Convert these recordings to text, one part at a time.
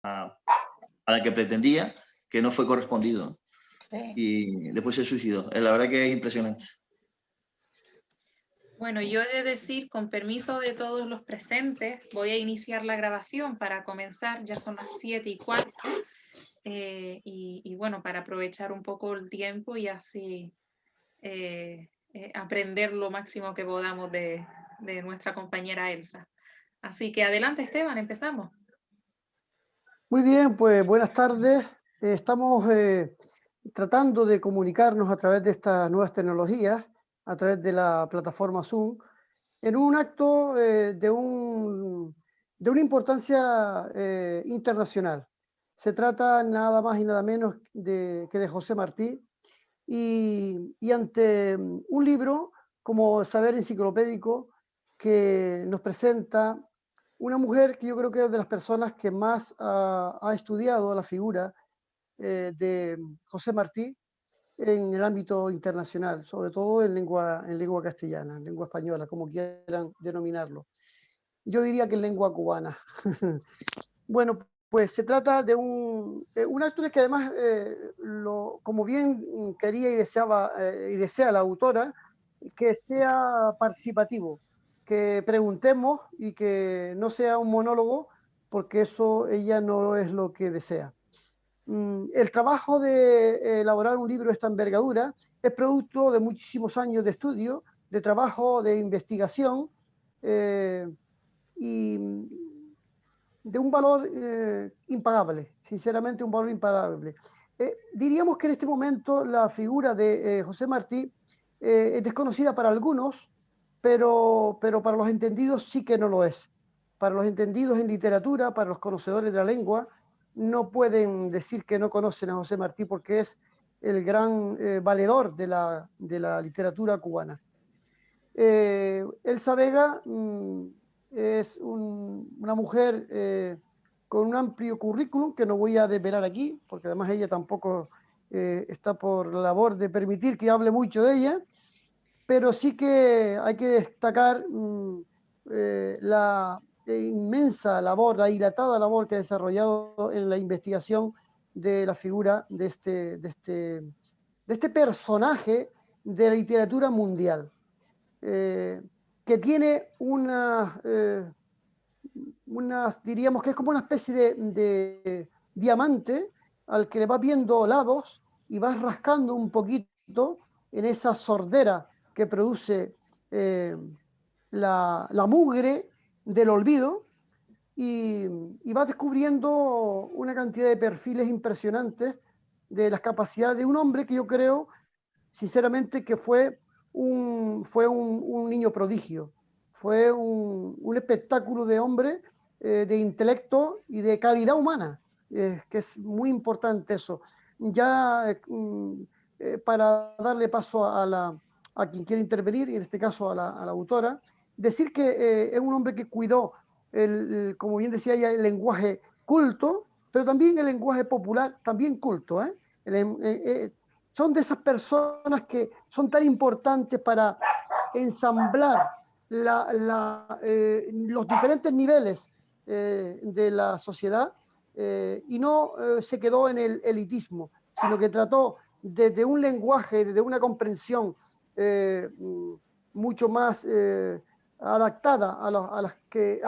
a la que pretendía, que no fue correspondido. Sí. Y después se suicidó. La verdad que es impresionante. Bueno, yo he de decir, con permiso de todos los presentes, voy a iniciar la grabación para comenzar, ya son las 7:15, y bueno, para aprovechar un poco el tiempo y así aprender lo máximo que podamos de nuestra compañera Elsa. Así que adelante, Esteban, empezamos. Muy bien, pues buenas tardes. Estamos tratando de comunicarnos a través de estas nuevas tecnologías, a través de la plataforma Zoom, en un acto de una importancia internacional. Se trata nada más y nada menos que de José Martí, y ante un libro como Saber Enciclopédico que nos presenta una mujer que yo creo que es de las personas que más ha estudiado la figura de José Martí en el ámbito internacional, sobre todo en lengua castellana, en lengua española, como quieran denominarlo. Yo diría que en lengua cubana. Bueno, pues se trata de un acto que además, como bien quería y deseaba y desea la autora, que sea participativo, que preguntemos y que no sea un monólogo, porque eso ella no es lo que desea. El trabajo de elaborar un libro de esta envergadura es producto de muchísimos años de estudio, de trabajo, de investigación, y de un valor impagable, sinceramente un valor impagable. Diríamos que en este momento la figura de José Martí es desconocida para algunos, pero para los entendidos sí que no lo es. Para los entendidos en literatura, para los conocedores de la lengua, no pueden decir que no conocen a José Martí porque es el gran valedor de la literatura cubana. Elsa Vega es una mujer con un amplio currículum que no voy a desvelar aquí, porque además ella tampoco está por la labor de permitir que hable mucho de ella, pero sí que hay que destacar la inmensa labor, la dilatada labor que ha desarrollado en la investigación de la figura de este personaje de la literatura mundial. Que tiene diríamos que es como una especie de diamante al que le vas viendo lados y vas rascando un poquito en esa sordera que produce la mugre del olvido, y vas descubriendo una cantidad de perfiles impresionantes de las capacidades de un hombre que yo creo sinceramente que fue un niño prodigio, fue un espectáculo de hombre, de intelecto y de calidad humana, que es muy importante eso. Ya para darle paso a quien quiere intervenir, y en este caso a la autora, decir que es un hombre que cuidó, como bien decía ella, el lenguaje culto, pero también el lenguaje popular, también culto, son de esas personas que son tan importantes para ensamblar los diferentes niveles de la sociedad, y no se quedó en el elitismo, sino que trató desde un lenguaje, desde una comprensión mucho más adaptada a los que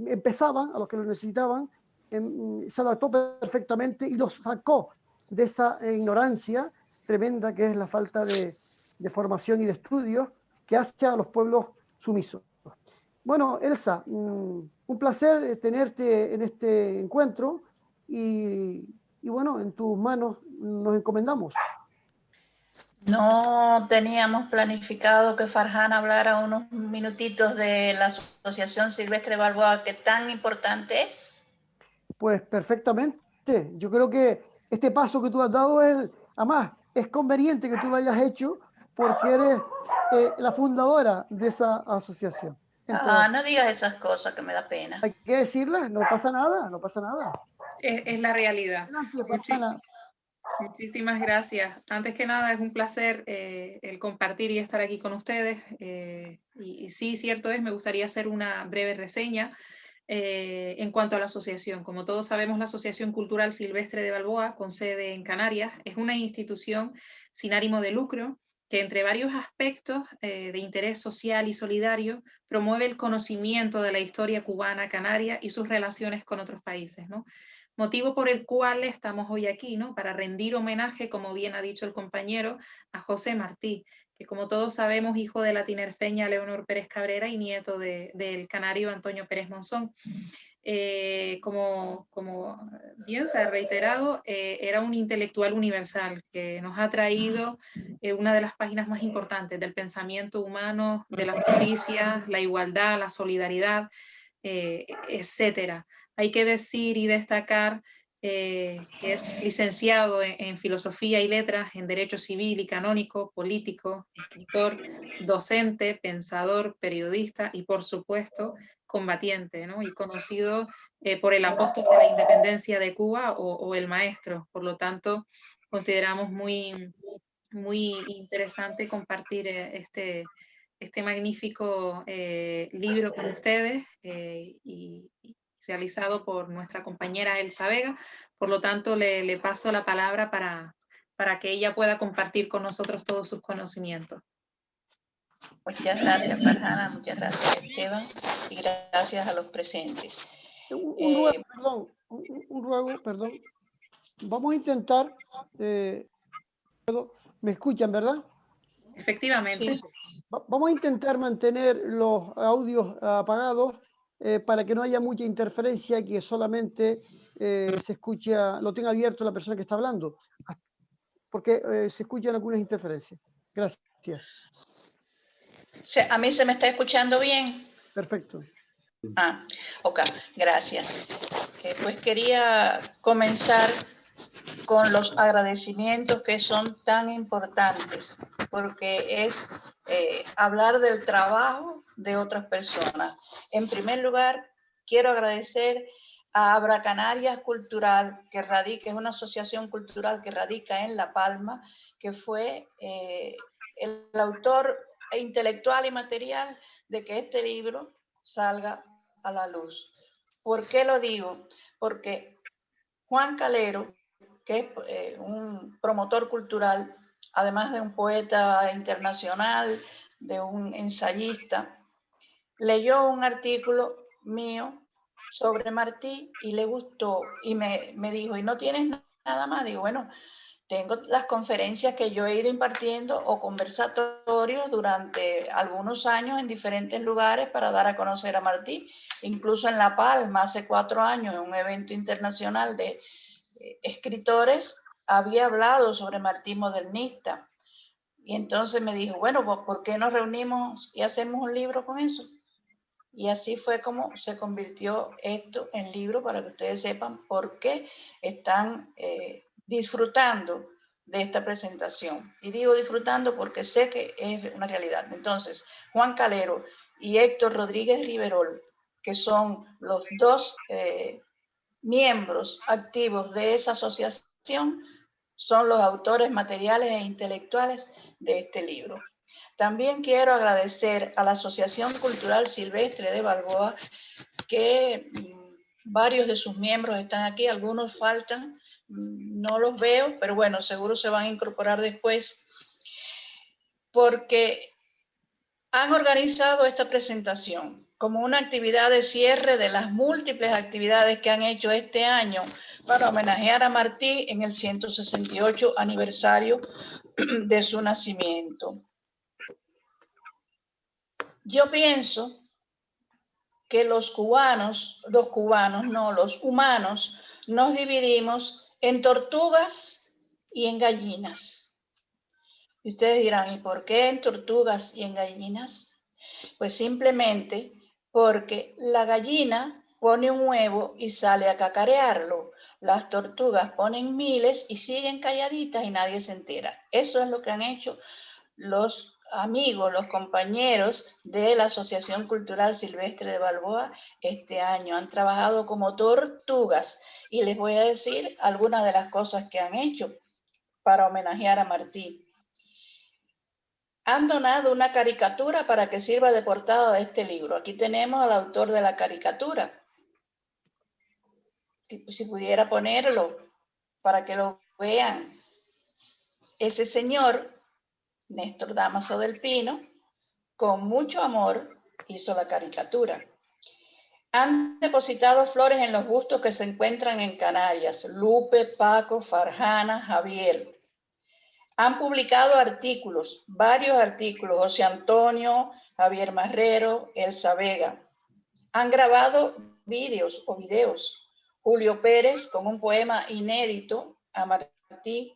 empezaban, a los que lo necesitaban, se adaptó perfectamente y los sacó de esa ignorancia tremenda que es la falta de formación y de estudios que hace a los pueblos sumisos. Bueno, Elsa, un placer tenerte en este encuentro y bueno, en tus manos nos encomendamos. No teníamos planificado que Farhan hablara unos minutitos de la Asociación Silvestre Balboa, que tan importante es. Pues perfectamente. Yo creo que este paso que tú has dado además, es conveniente que tú lo hayas hecho porque eres la fundadora de esa asociación. Entonces, No digas esas cosas que me da pena. hay que decirlas, no pasa nada, no pasa nada. Es la realidad. Muchísimas gracias. Antes que nada, es un placer el compartir y estar aquí con ustedes. Y sí, cierto es, me gustaría hacer una breve reseña. En cuanto a la asociación, como todos sabemos, la Asociación Cultural Silvestre de Balboa, con sede en Canarias, es una institución sin ánimo de lucro que, entre varios aspectos de interés social y solidario, promueve el conocimiento de la historia cubana, canaria y sus relaciones con otros países, ¿no? Motivo por el cual estamos hoy aquí, ¿no? Para rendir homenaje, como bien ha dicho el compañero, a José Martí, que, como todos sabemos, hijo de la tinerfeña Leonor Pérez Cabrera y nieto del canario Antonio Pérez Monzón. Como bien se ha reiterado, era un intelectual universal que nos ha traído una de las páginas más importantes del pensamiento humano, de la justicia, la igualdad, la solidaridad, etcétera. Hay que decir y destacar que es licenciado en Filosofía y Letras, en Derecho Civil y Canónico, político, escritor, docente, pensador, periodista y, por supuesto, combatiente, ¿no? Y conocido por el apóstol de la independencia de Cuba o el maestro. Por lo tanto, consideramos muy, muy interesante compartir este magnífico libro con ustedes y realizado por nuestra compañera Elsa Vega. Por lo tanto, le paso la palabra para que ella pueda compartir con nosotros todos sus conocimientos. Muchas gracias, Farhana, muchas gracias, Esteban, y gracias a los presentes. Un ruego, perdón. Vamos a intentar, me escuchan, ¿verdad? Efectivamente. Sí. Vamos a intentar mantener los audios apagados para que no haya mucha interferencia, que solamente se escucha, lo tenga abierto la persona que está hablando, porque se escuchan algunas interferencias. Gracias. ¿A mí se me está escuchando bien? Perfecto. Ok, gracias. Pues quería comenzar con los agradecimientos que son tan importantes, porque es hablar del trabajo de otras personas. En primer lugar, quiero agradecer a Abra Canarias Cultural, que es una asociación cultural que radica en La Palma, que fue el autor intelectual y material de que este libro salga a la luz. ¿Por qué lo digo? Porque Juan Calero, que es un promotor cultural, además de un poeta internacional, de un ensayista, leyó un artículo mío sobre Martí y le gustó y me dijo, ¿y no tienes nada más? Digo, bueno, tengo las conferencias que yo he ido impartiendo o conversatorios durante algunos años en diferentes lugares para dar a conocer a Martí, incluso en La Palma hace 4 años en un evento internacional de escritores había hablado sobre Martí modernista. Y entonces me dijo, bueno, pues ¿por qué nos reunimos y hacemos un libro con eso? Y así fue como se convirtió esto en libro, para que ustedes sepan por qué están disfrutando de esta presentación. Y digo disfrutando porque sé que es una realidad. Entonces, Juan Calero y Héctor Rodríguez Riverol, que son los dos miembros activos de esa asociación, son los autores materiales e intelectuales de este libro. También quiero agradecer a la Asociación Cultural Silvestre de Balboa, que varios de sus miembros están aquí, algunos faltan, no los veo, pero bueno, seguro se van a incorporar después, porque han organizado esta presentación como una actividad de cierre de las múltiples actividades que han hecho este año para homenajear a Martí en el 168 aniversario de su nacimiento. Yo pienso que los humanos nos dividimos en tortugas y en gallinas. Y ustedes dirán, ¿y por qué en tortugas y en gallinas? Pues simplemente porque la gallina pone un huevo y sale a cacarearlo. Las tortugas ponen miles y siguen calladitas y nadie se entera. Eso es lo que han hecho los amigos, los compañeros de la Asociación Cultural Silvestre de Balboa este año. Han trabajado como tortugas y les voy a decir algunas de las cosas que han hecho para homenajear a Martí. Han donado una caricatura para que sirva de portada de este libro. Aquí tenemos al autor de la caricatura. si pudiera ponerlo para que lo vean. Ese señor, Néstor Dámaso del Pino, con mucho amor hizo la caricatura. Han depositado flores en los bustos que se encuentran en Canarias: Lupe, Paco, Farjana, Javier. Han publicado artículos, varios artículos, José Antonio, Javier Marrero, Elsa Vega. Han grabado videos, Julio Pérez con un poema inédito a Martí,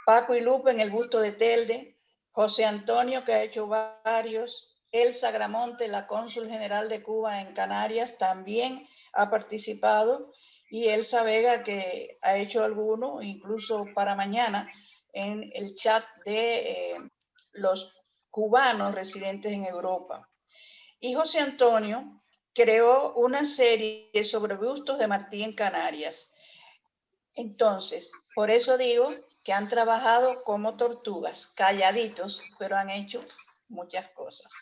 Paco y Lupe en el busto de Telde, José Antonio, que ha hecho varios, Elsa Gramonte, la cónsul general de Cuba en Canarias, también ha participado, y Elsa Vega, que ha hecho alguno, incluso para mañana, en el chat de los cubanos residentes en Europa. Y José Antonio creó una serie sobre bustos de Martí en Canarias. Entonces, por eso digo que han trabajado como tortugas, calladitos, pero han hecho muchas cosas.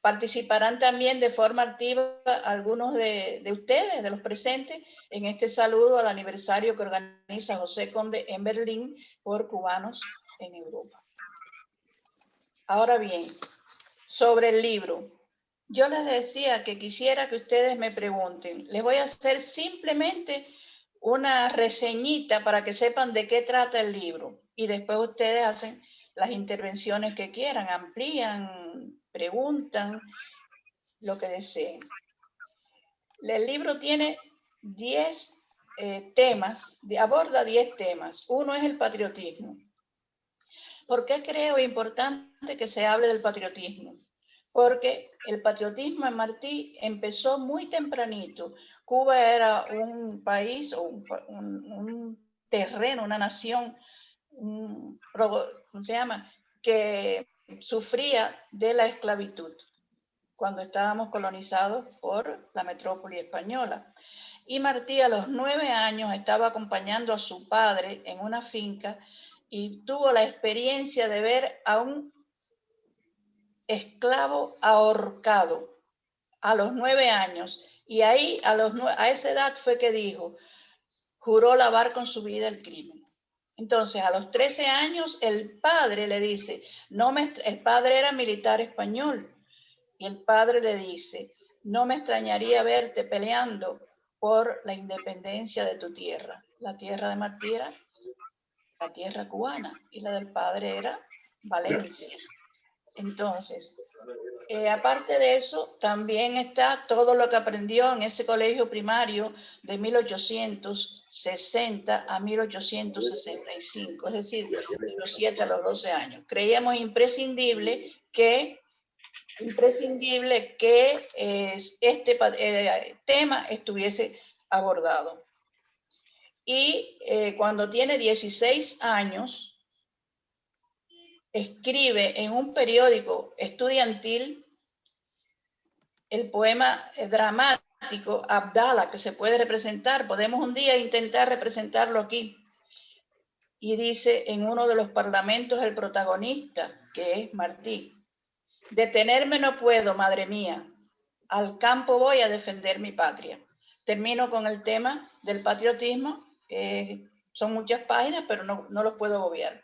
Participarán también de forma activa algunos de ustedes, de los presentes, en este saludo al aniversario que organiza José Conde en Berlín por cubanos en Europa. Ahora bien, sobre el libro. Yo les decía que quisiera que ustedes me pregunten. Les voy a hacer simplemente una reseñita para que sepan de qué trata el libro. Y después ustedes hacen las intervenciones que quieran, amplían, preguntan, lo que deseen. El libro tiene 10 temas, aborda 10 temas. Uno es el patriotismo. ¿Por qué creo importante que se hable del patriotismo? Porque el patriotismo en Martí empezó muy tempranito. Cuba era un país o un terreno, una nación, ¿cómo se llama?, que sufría de la esclavitud cuando estábamos colonizados por la metrópoli española. Y Martí a los 9 años estaba acompañando a su padre en una finca y tuvo la experiencia de ver a un esclavo ahorcado a los 9 años. Y ahí, a esa edad fue que dijo, juró lavar con su vida el crimen. Entonces, a los 13 años, el padre le dice, el padre era militar español, y el padre le dice, no me extrañaría verte peleando por la independencia de tu tierra. La tierra de Martí era la tierra cubana, y la del padre era Valencia. Entonces, aparte de eso, también está todo lo que aprendió en ese colegio primario de 1860 a 1865, es decir, de los 7 a los 12 años. Creíamos imprescindible que este tema estuviese abordado. Y cuando tiene 16 años, escribe en un periódico estudiantil el poema dramático Abdala, que se puede representar. Podemos un día intentar representarlo aquí. Y dice en uno de los parlamentos el protagonista, que es Martí, detenerme no puedo, madre mía, al campo voy a defender mi patria. Termino con el tema del patriotismo, son muchas páginas, pero no los puedo obviar.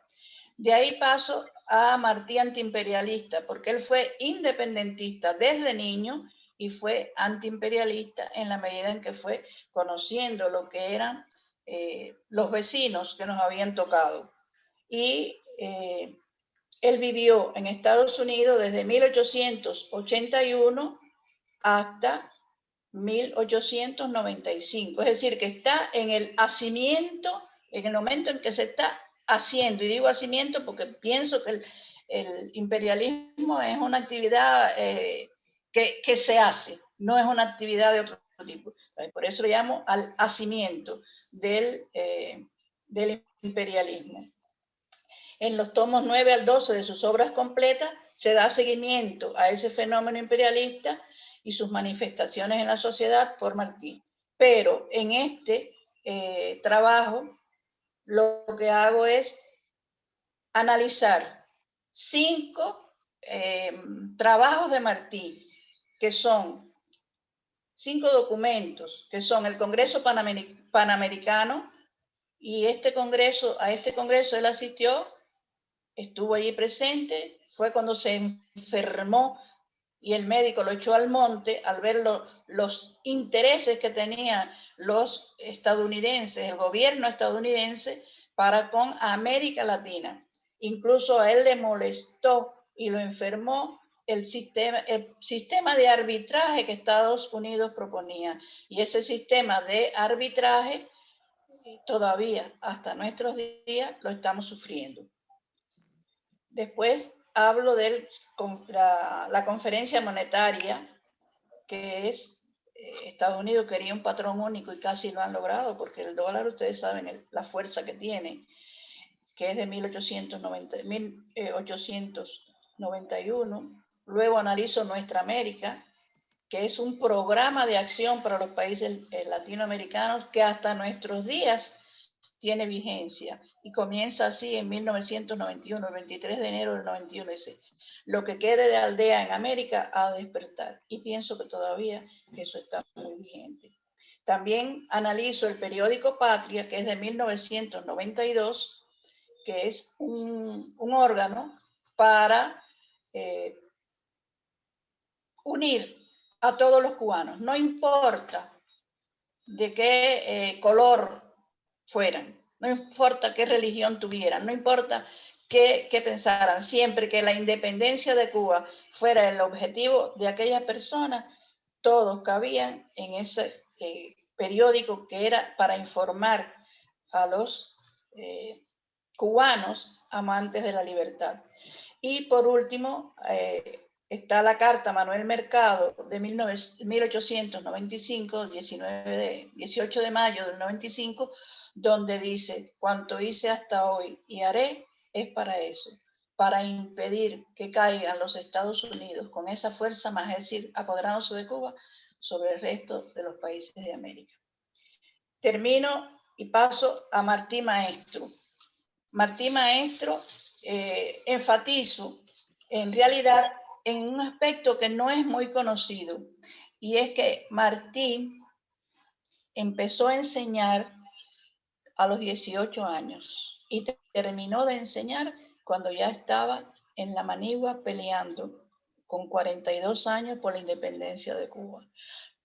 De ahí paso a Martí antiimperialista, porque él fue independentista desde niño y fue antiimperialista en la medida en que fue conociendo lo que eran los vecinos que nos habían tocado. Y él vivió en Estados Unidos desde 1881 hasta 1895, es decir, que está en el hacimiento, en el momento en que se está haciendo, y digo hacimiento porque pienso que el imperialismo es una actividad que se hace, no es una actividad de otro tipo. Por eso lo llamo al hacimiento del imperialismo. En los tomos 9 al 12 de sus obras completas se da seguimiento a ese fenómeno imperialista y sus manifestaciones en la sociedad por Martí. Pero en este trabajo lo que hago es analizar 5 trabajos de Martí, que son 5 documentos, que son el Congreso Panamericano, y a este congreso él asistió, estuvo allí presente, fue cuando se enfermó y el médico lo echó al monte al ver los intereses que tenían los estadounidenses, el gobierno estadounidense, para con América Latina. Incluso a él le molestó y lo enfermó el sistema de arbitraje que Estados Unidos proponía. Y ese sistema de arbitraje todavía hasta nuestros días lo estamos sufriendo. Después hablo de la conferencia monetaria, que es Estados Unidos quería un patrón único y casi lo han logrado, porque el dólar, ustedes saben la fuerza que tiene, que es de 1891. Luego analizo Nuestra América, que es un programa de acción para los países latinoamericanos que hasta nuestros días tiene vigencia y comienza así en 1991, el 23 de enero del 91, dice, lo que quede de aldea en América ha de despertar. Y pienso que todavía eso está muy vigente. También analizo el periódico Patria, que es de 1992, que es un órgano para unir a todos los cubanos, no importa de qué color fueran, no importa qué religión tuvieran, no importa qué pensaran, siempre que la independencia de Cuba fuera el objetivo de aquellas personas, todos cabían en ese periódico que era para informar a los cubanos amantes de la libertad. Y por último, está la carta Manuel Mercado de 1895, 18 de mayo del 95, donde dice, cuanto hice hasta hoy y haré es para eso, para impedir que caigan los Estados Unidos con esa fuerza, más es decir, apoderándose de Cuba sobre el resto de los países de América. Termino y paso a Martí Maestro. Martí Maestro, enfatizo en realidad en un aspecto que no es muy conocido, y es que Martí empezó a enseñar a los 18 años y terminó de enseñar cuando ya estaba en La Manigua peleando con 42 años por la independencia de Cuba.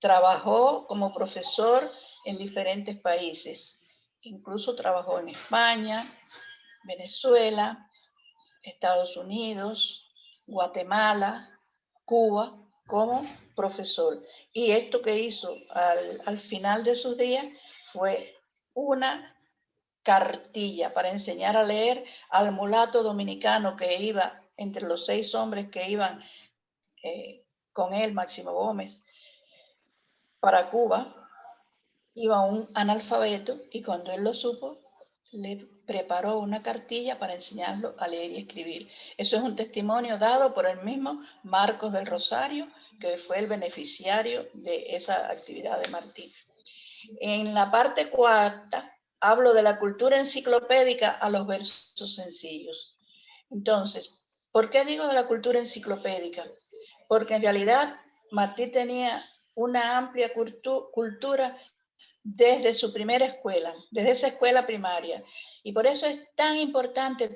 Trabajó como profesor en diferentes países, incluso trabajó en España, Venezuela, Estados Unidos, Guatemala, Cuba, como profesor. Y esto que hizo al final de sus días fue una cartilla para enseñar a leer al mulato dominicano que iba entre los 6 hombres que iban con él, Máximo Gómez, para Cuba. Iba un analfabeto y cuando él lo supo, le preparó una cartilla para enseñarlo a leer y escribir. Eso es un testimonio dado por el mismo Marcos del Rosario, que fue el beneficiario de esa actividad de Martí. En la parte cuarta, hablo de la cultura enciclopédica a los versos sencillos. Entonces, ¿por qué digo de la cultura enciclopédica? Porque en realidad Martí tenía una amplia cultura desde su primera escuela, desde esa escuela primaria. Y por eso es tan importante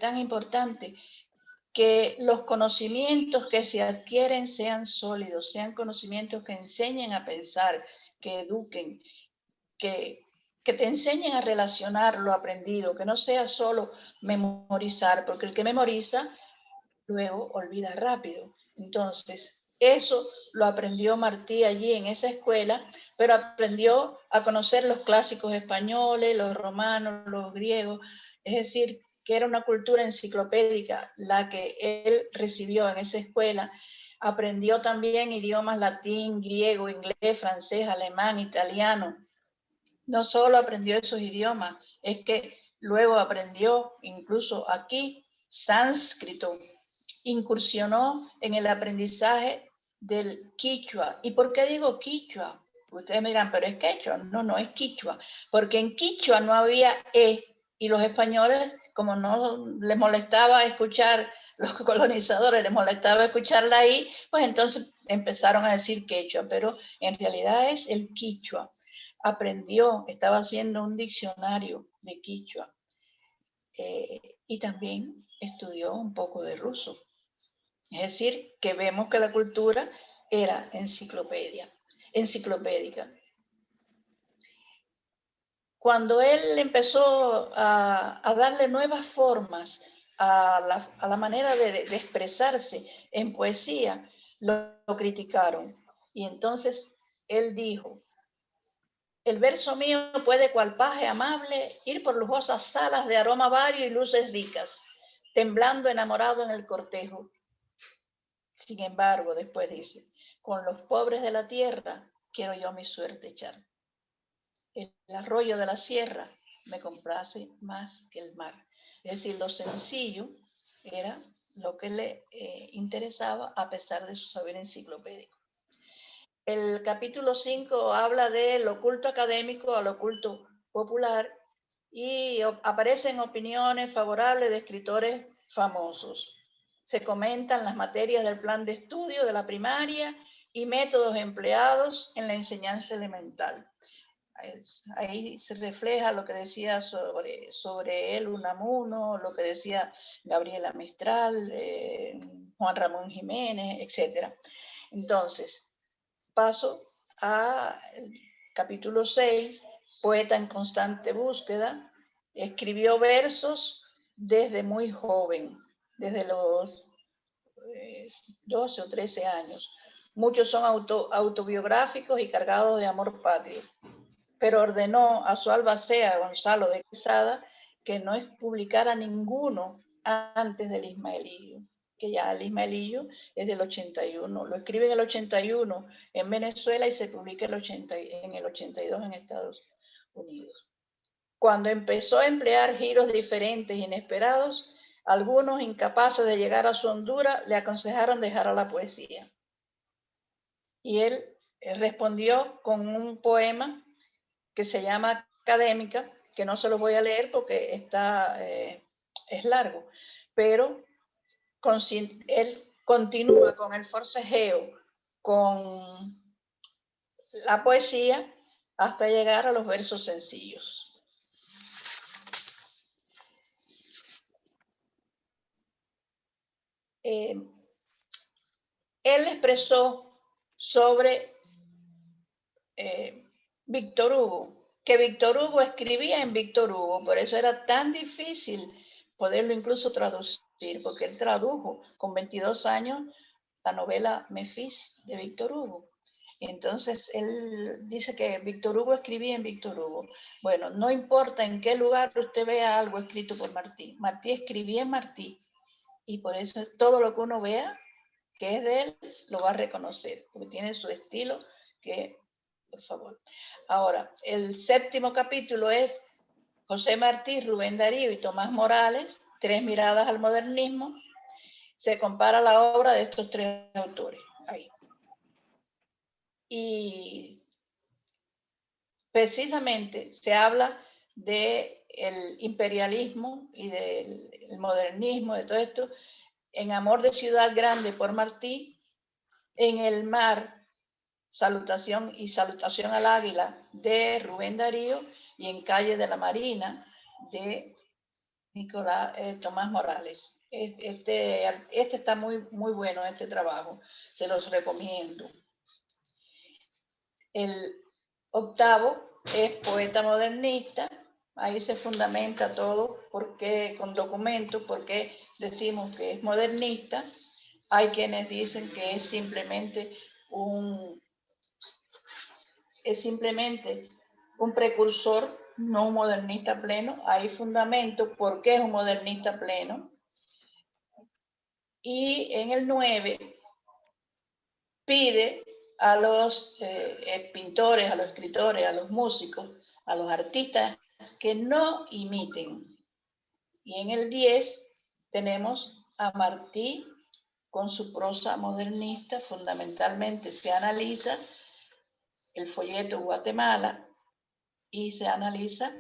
que los conocimientos que se adquieren sean sólidos, sean conocimientos que enseñen a pensar, que eduquen, que te enseñen a relacionar lo aprendido, que no sea solo memorizar, porque el que memoriza luego olvida rápido. Entonces, eso lo aprendió Martí allí en esa escuela, pero aprendió a conocer los clásicos españoles, los romanos, los griegos, es decir, que era una cultura enciclopédica la que él recibió en esa escuela. Aprendió también idiomas latín, griego, inglés, francés, alemán, italiano. No solo aprendió esos idiomas, es que luego aprendió incluso aquí sánscrito, incursionó en el aprendizaje del quichua. ¿Y por qué digo quichua? Ustedes me dirán, pero es quechua. No, no es quichua, porque en quichua no había e, y los españoles, como no les molestaba escuchar los colonizadores les molestaba escucharla ahí, pues entonces empezaron a decir quechua, pero en realidad es el quichua. Aprendió, estaba haciendo un diccionario de quichua y también estudió un poco de ruso. Es decir, que vemos que la cultura era enciclopédica. Cuando él empezó a darle nuevas formas a la manera de expresarse en poesía, lo criticaron. Y entonces él dijo, el verso mío puede cual paje amable ir por lujosas salas de aroma vario y luces ricas, temblando enamorado en el cortejo. Sin embargo, después dice, con los pobres de la tierra quiero yo mi suerte echar. El arroyo de la sierra me complace más que el mar. Es decir, lo sencillo era lo que le interesaba a pesar de su saber enciclopédico. El capítulo 5 habla del oculto académico al oculto popular y aparecen opiniones favorables de escritores famosos. Se comentan las materias del plan de estudio de la primaria y métodos empleados en la enseñanza elemental. Ahí se refleja lo que decía sobre él Unamuno, lo que decía Gabriela Mistral, Juan Ramón Jiménez, etc. Entonces, paso al capítulo 6, poeta en constante búsqueda. Escribió versos desde muy joven, desde los 12 o 13 años. Muchos son autobiográficos y cargados de amor patrio, pero ordenó a su albacea Gonzalo de Quesada que no publicara ninguno antes del Ismaelillo, que ya el Ismaelillo es del 81, lo escribe en el 81 en Venezuela y se publica en el 82 en Estados Unidos. Cuando empezó a emplear giros diferentes e inesperados, algunos incapaces de llegar a su hondura le aconsejaron dejar a la poesía. Y él respondió con un poema que se llama Académica, que no se lo voy a leer porque es largo, pero él continúa con el forcejeo, con la poesía, hasta llegar a los versos sencillos. Él expresó sobre Víctor Hugo, que Víctor Hugo escribía en Víctor Hugo, por eso era tan difícil poderlo incluso traducir, porque él tradujo con 22 años la novela Mefis de Víctor Hugo. Entonces él dice que Víctor Hugo escribía en Víctor Hugo. Bueno, no importa en qué lugar usted vea algo escrito por Martí. Martí escribía en Martí y por eso es todo lo que uno vea que es de él, lo va a reconocer, porque tiene su estilo que, por favor. Ahora, el 7º capítulo es José Martí, Rubén Darío y Tomás Morales, 3 miradas al modernismo. Se compara la obra de estos 3 autores. Ahí. Y precisamente se habla del imperialismo y del modernismo, de todo esto, en Amor de Ciudad Grande por Martí, en El Mar, Salutación al Águila de Rubén Darío y en Calle de la Marina de Tomás Morales. Este está muy bueno, este trabajo, se los recomiendo. El 8º es poeta modernista, ahí se fundamenta todo, porque con documentos, porque decimos que es modernista. Hay quienes dicen que es simplemente un precursor, no un modernista pleno. Hay fundamento porque es un modernista pleno. Y en el 9 pide a los pintores, a los escritores, a los músicos, a los artistas que no imiten. Y en el 10 tenemos a Martí con su prosa modernista. Fundamentalmente se analiza el folleto Guatemala y se analiza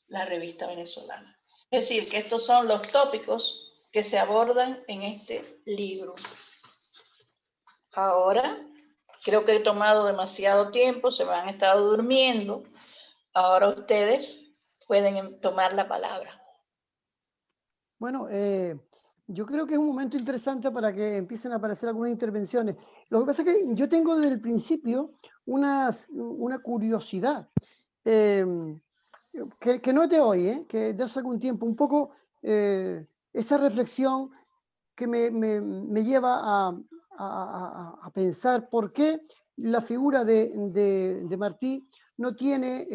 la revista venezolana. Es decir, que estos son los tópicos que se abordan en este libro. Ahora, creo que he tomado demasiado tiempo, se me han estado durmiendo. Ahora ustedes pueden tomar la palabra. Bueno, yo creo que es un momento interesante para que empiecen a aparecer algunas intervenciones. Lo que pasa es que yo tengo desde el principio una curiosidad, que no es de hoy, que de hace algún tiempo, un poco esa reflexión que me lleva a pensar por qué la figura de Martí no tiene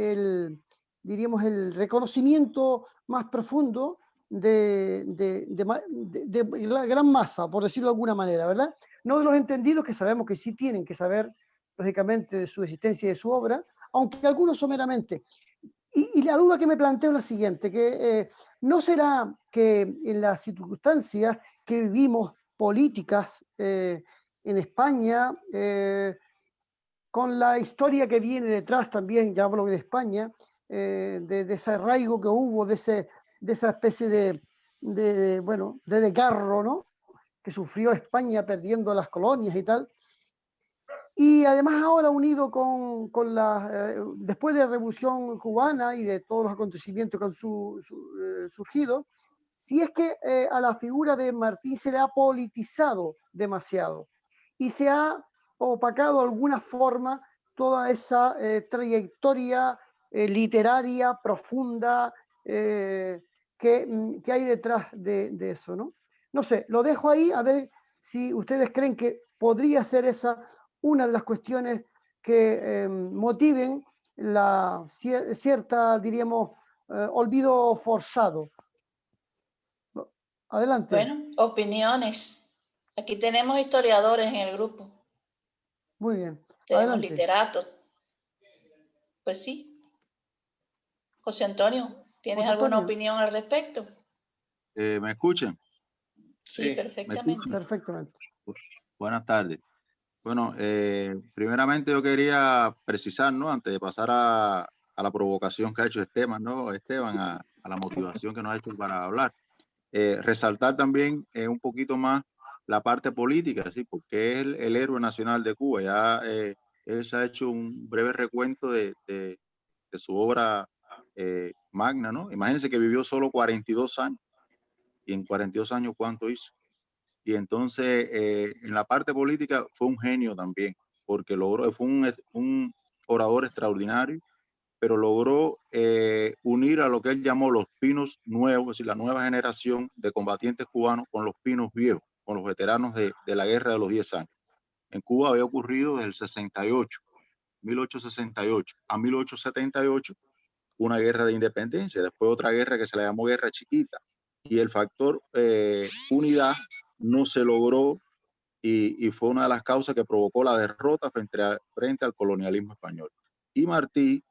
diríamos, el reconocimiento más profundo de la gran masa, por decirlo de alguna manera, ¿verdad? No de los entendidos, que sabemos que sí tienen que saber, lógicamente, de su existencia y de su obra, aunque algunos someramente. Y la duda que me planteo es la siguiente, que ¿no será que en las circunstancias que vivimos políticas en España, con la historia que viene detrás también, ya hablo de España, de ese arraigo que hubo, de esa especie bueno, de desgarro, ¿no?, que sufrió España perdiendo las colonias y tal, y además ahora unido con después de la Revolución Cubana y de todos los acontecimientos que han surgido, si es que a la figura de Martí se le ha politizado demasiado y se ha opacado de alguna forma toda esa trayectoria literaria profunda que hay detrás de eso, ¿no? No sé, lo dejo ahí a ver si ustedes creen que podría ser esa una de las cuestiones que motiven cierta, diríamos, olvido forzado. Adelante. Bueno, opiniones. Aquí tenemos historiadores en el grupo. Muy bien. Tenemos Adelante. literatos. Pues sí. José Antonio, ¿tienes José alguna Antonio. opinión al respecto? ¿Me escuchan? Sí, Sí. perfectamente. Perfectamente. Buenas tardes. Bueno, primeramente yo quería precisar, ¿no?, antes de pasar a la provocación que ha hecho Esteban, ¿no? Esteban, a la motivación que nos ha hecho para hablar. Resaltar también un poquito más la parte política, ¿sí?, porque es el héroe nacional de Cuba. Ya él se ha hecho un breve recuento de su obra magna, ¿no? Imagínense que vivió solo 42 años, y en 42 años, ¿cuánto hizo? Y entonces, en la parte política fue un genio también, porque fue un orador extraordinario, pero logró unir a lo que él llamó los pinos nuevos, es decir, la nueva generación de combatientes cubanos con los pinos viejos, con los veteranos de la guerra de los 10 años. En Cuba había ocurrido desde el 68, 1868 a 1878, una guerra de independencia, después otra guerra que se le llamó Guerra Chiquita, y el factor unidad no se logró, y fue una de las causas que provocó la derrota frente al colonialismo español. Y Martí,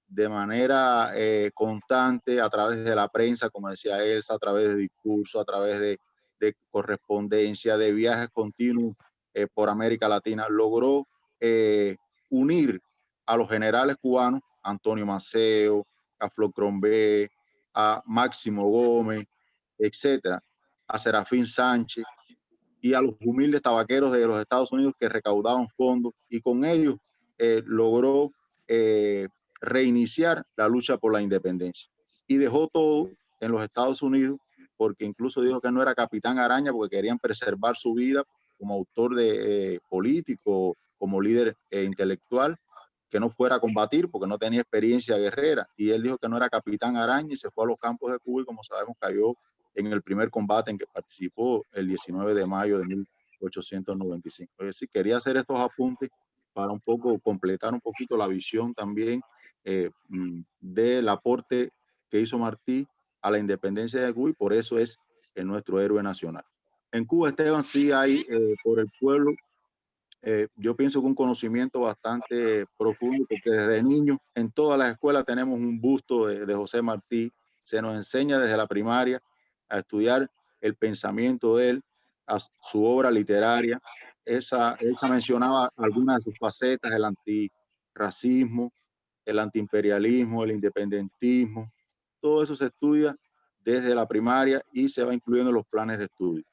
de manera constante, a través de la prensa, como decía Elsa, a través de discursos, a través de correspondencia, de viajes continuos por América Latina, logró unir a los generales cubanos, Antonio Maceo, a Flor Crombé, a Máximo Gómez, etcétera, a Serafín Sánchez, y a los humildes tabaqueros de los Estados Unidos que recaudaban fondos, y con ellos logró reiniciar la lucha por la independencia. Y dejó todo en los Estados Unidos, porque incluso dijo que no era Capitán Araña, porque querían preservar su vida como autor de político, como líder intelectual, que no fuera a combatir porque no tenía experiencia guerrera. Y él dijo que no era Capitán Araña, y se fue a los campos de Cuba, y como sabemos cayó en el primer combate en que participó el 19 de mayo de 1895. Es decir, quería hacer estos apuntes para un poco completar un poquito la visión también del aporte que hizo Martí a la independencia de Cuba, y por eso es nuestro héroe nacional. En Cuba, Esteban, sí hay por el pueblo, yo pienso que un conocimiento bastante profundo, porque desde niños en todas las escuelas tenemos un busto de José Martí. Se nos enseña desde la primaria a estudiar el pensamiento de él, a su obra literaria. Elsa mencionaba algunas de sus facetas: el antirracismo, el antiimperialismo, el independentismo. Todo eso se estudia desde la primaria y se va incluyendo en los planes de estudio.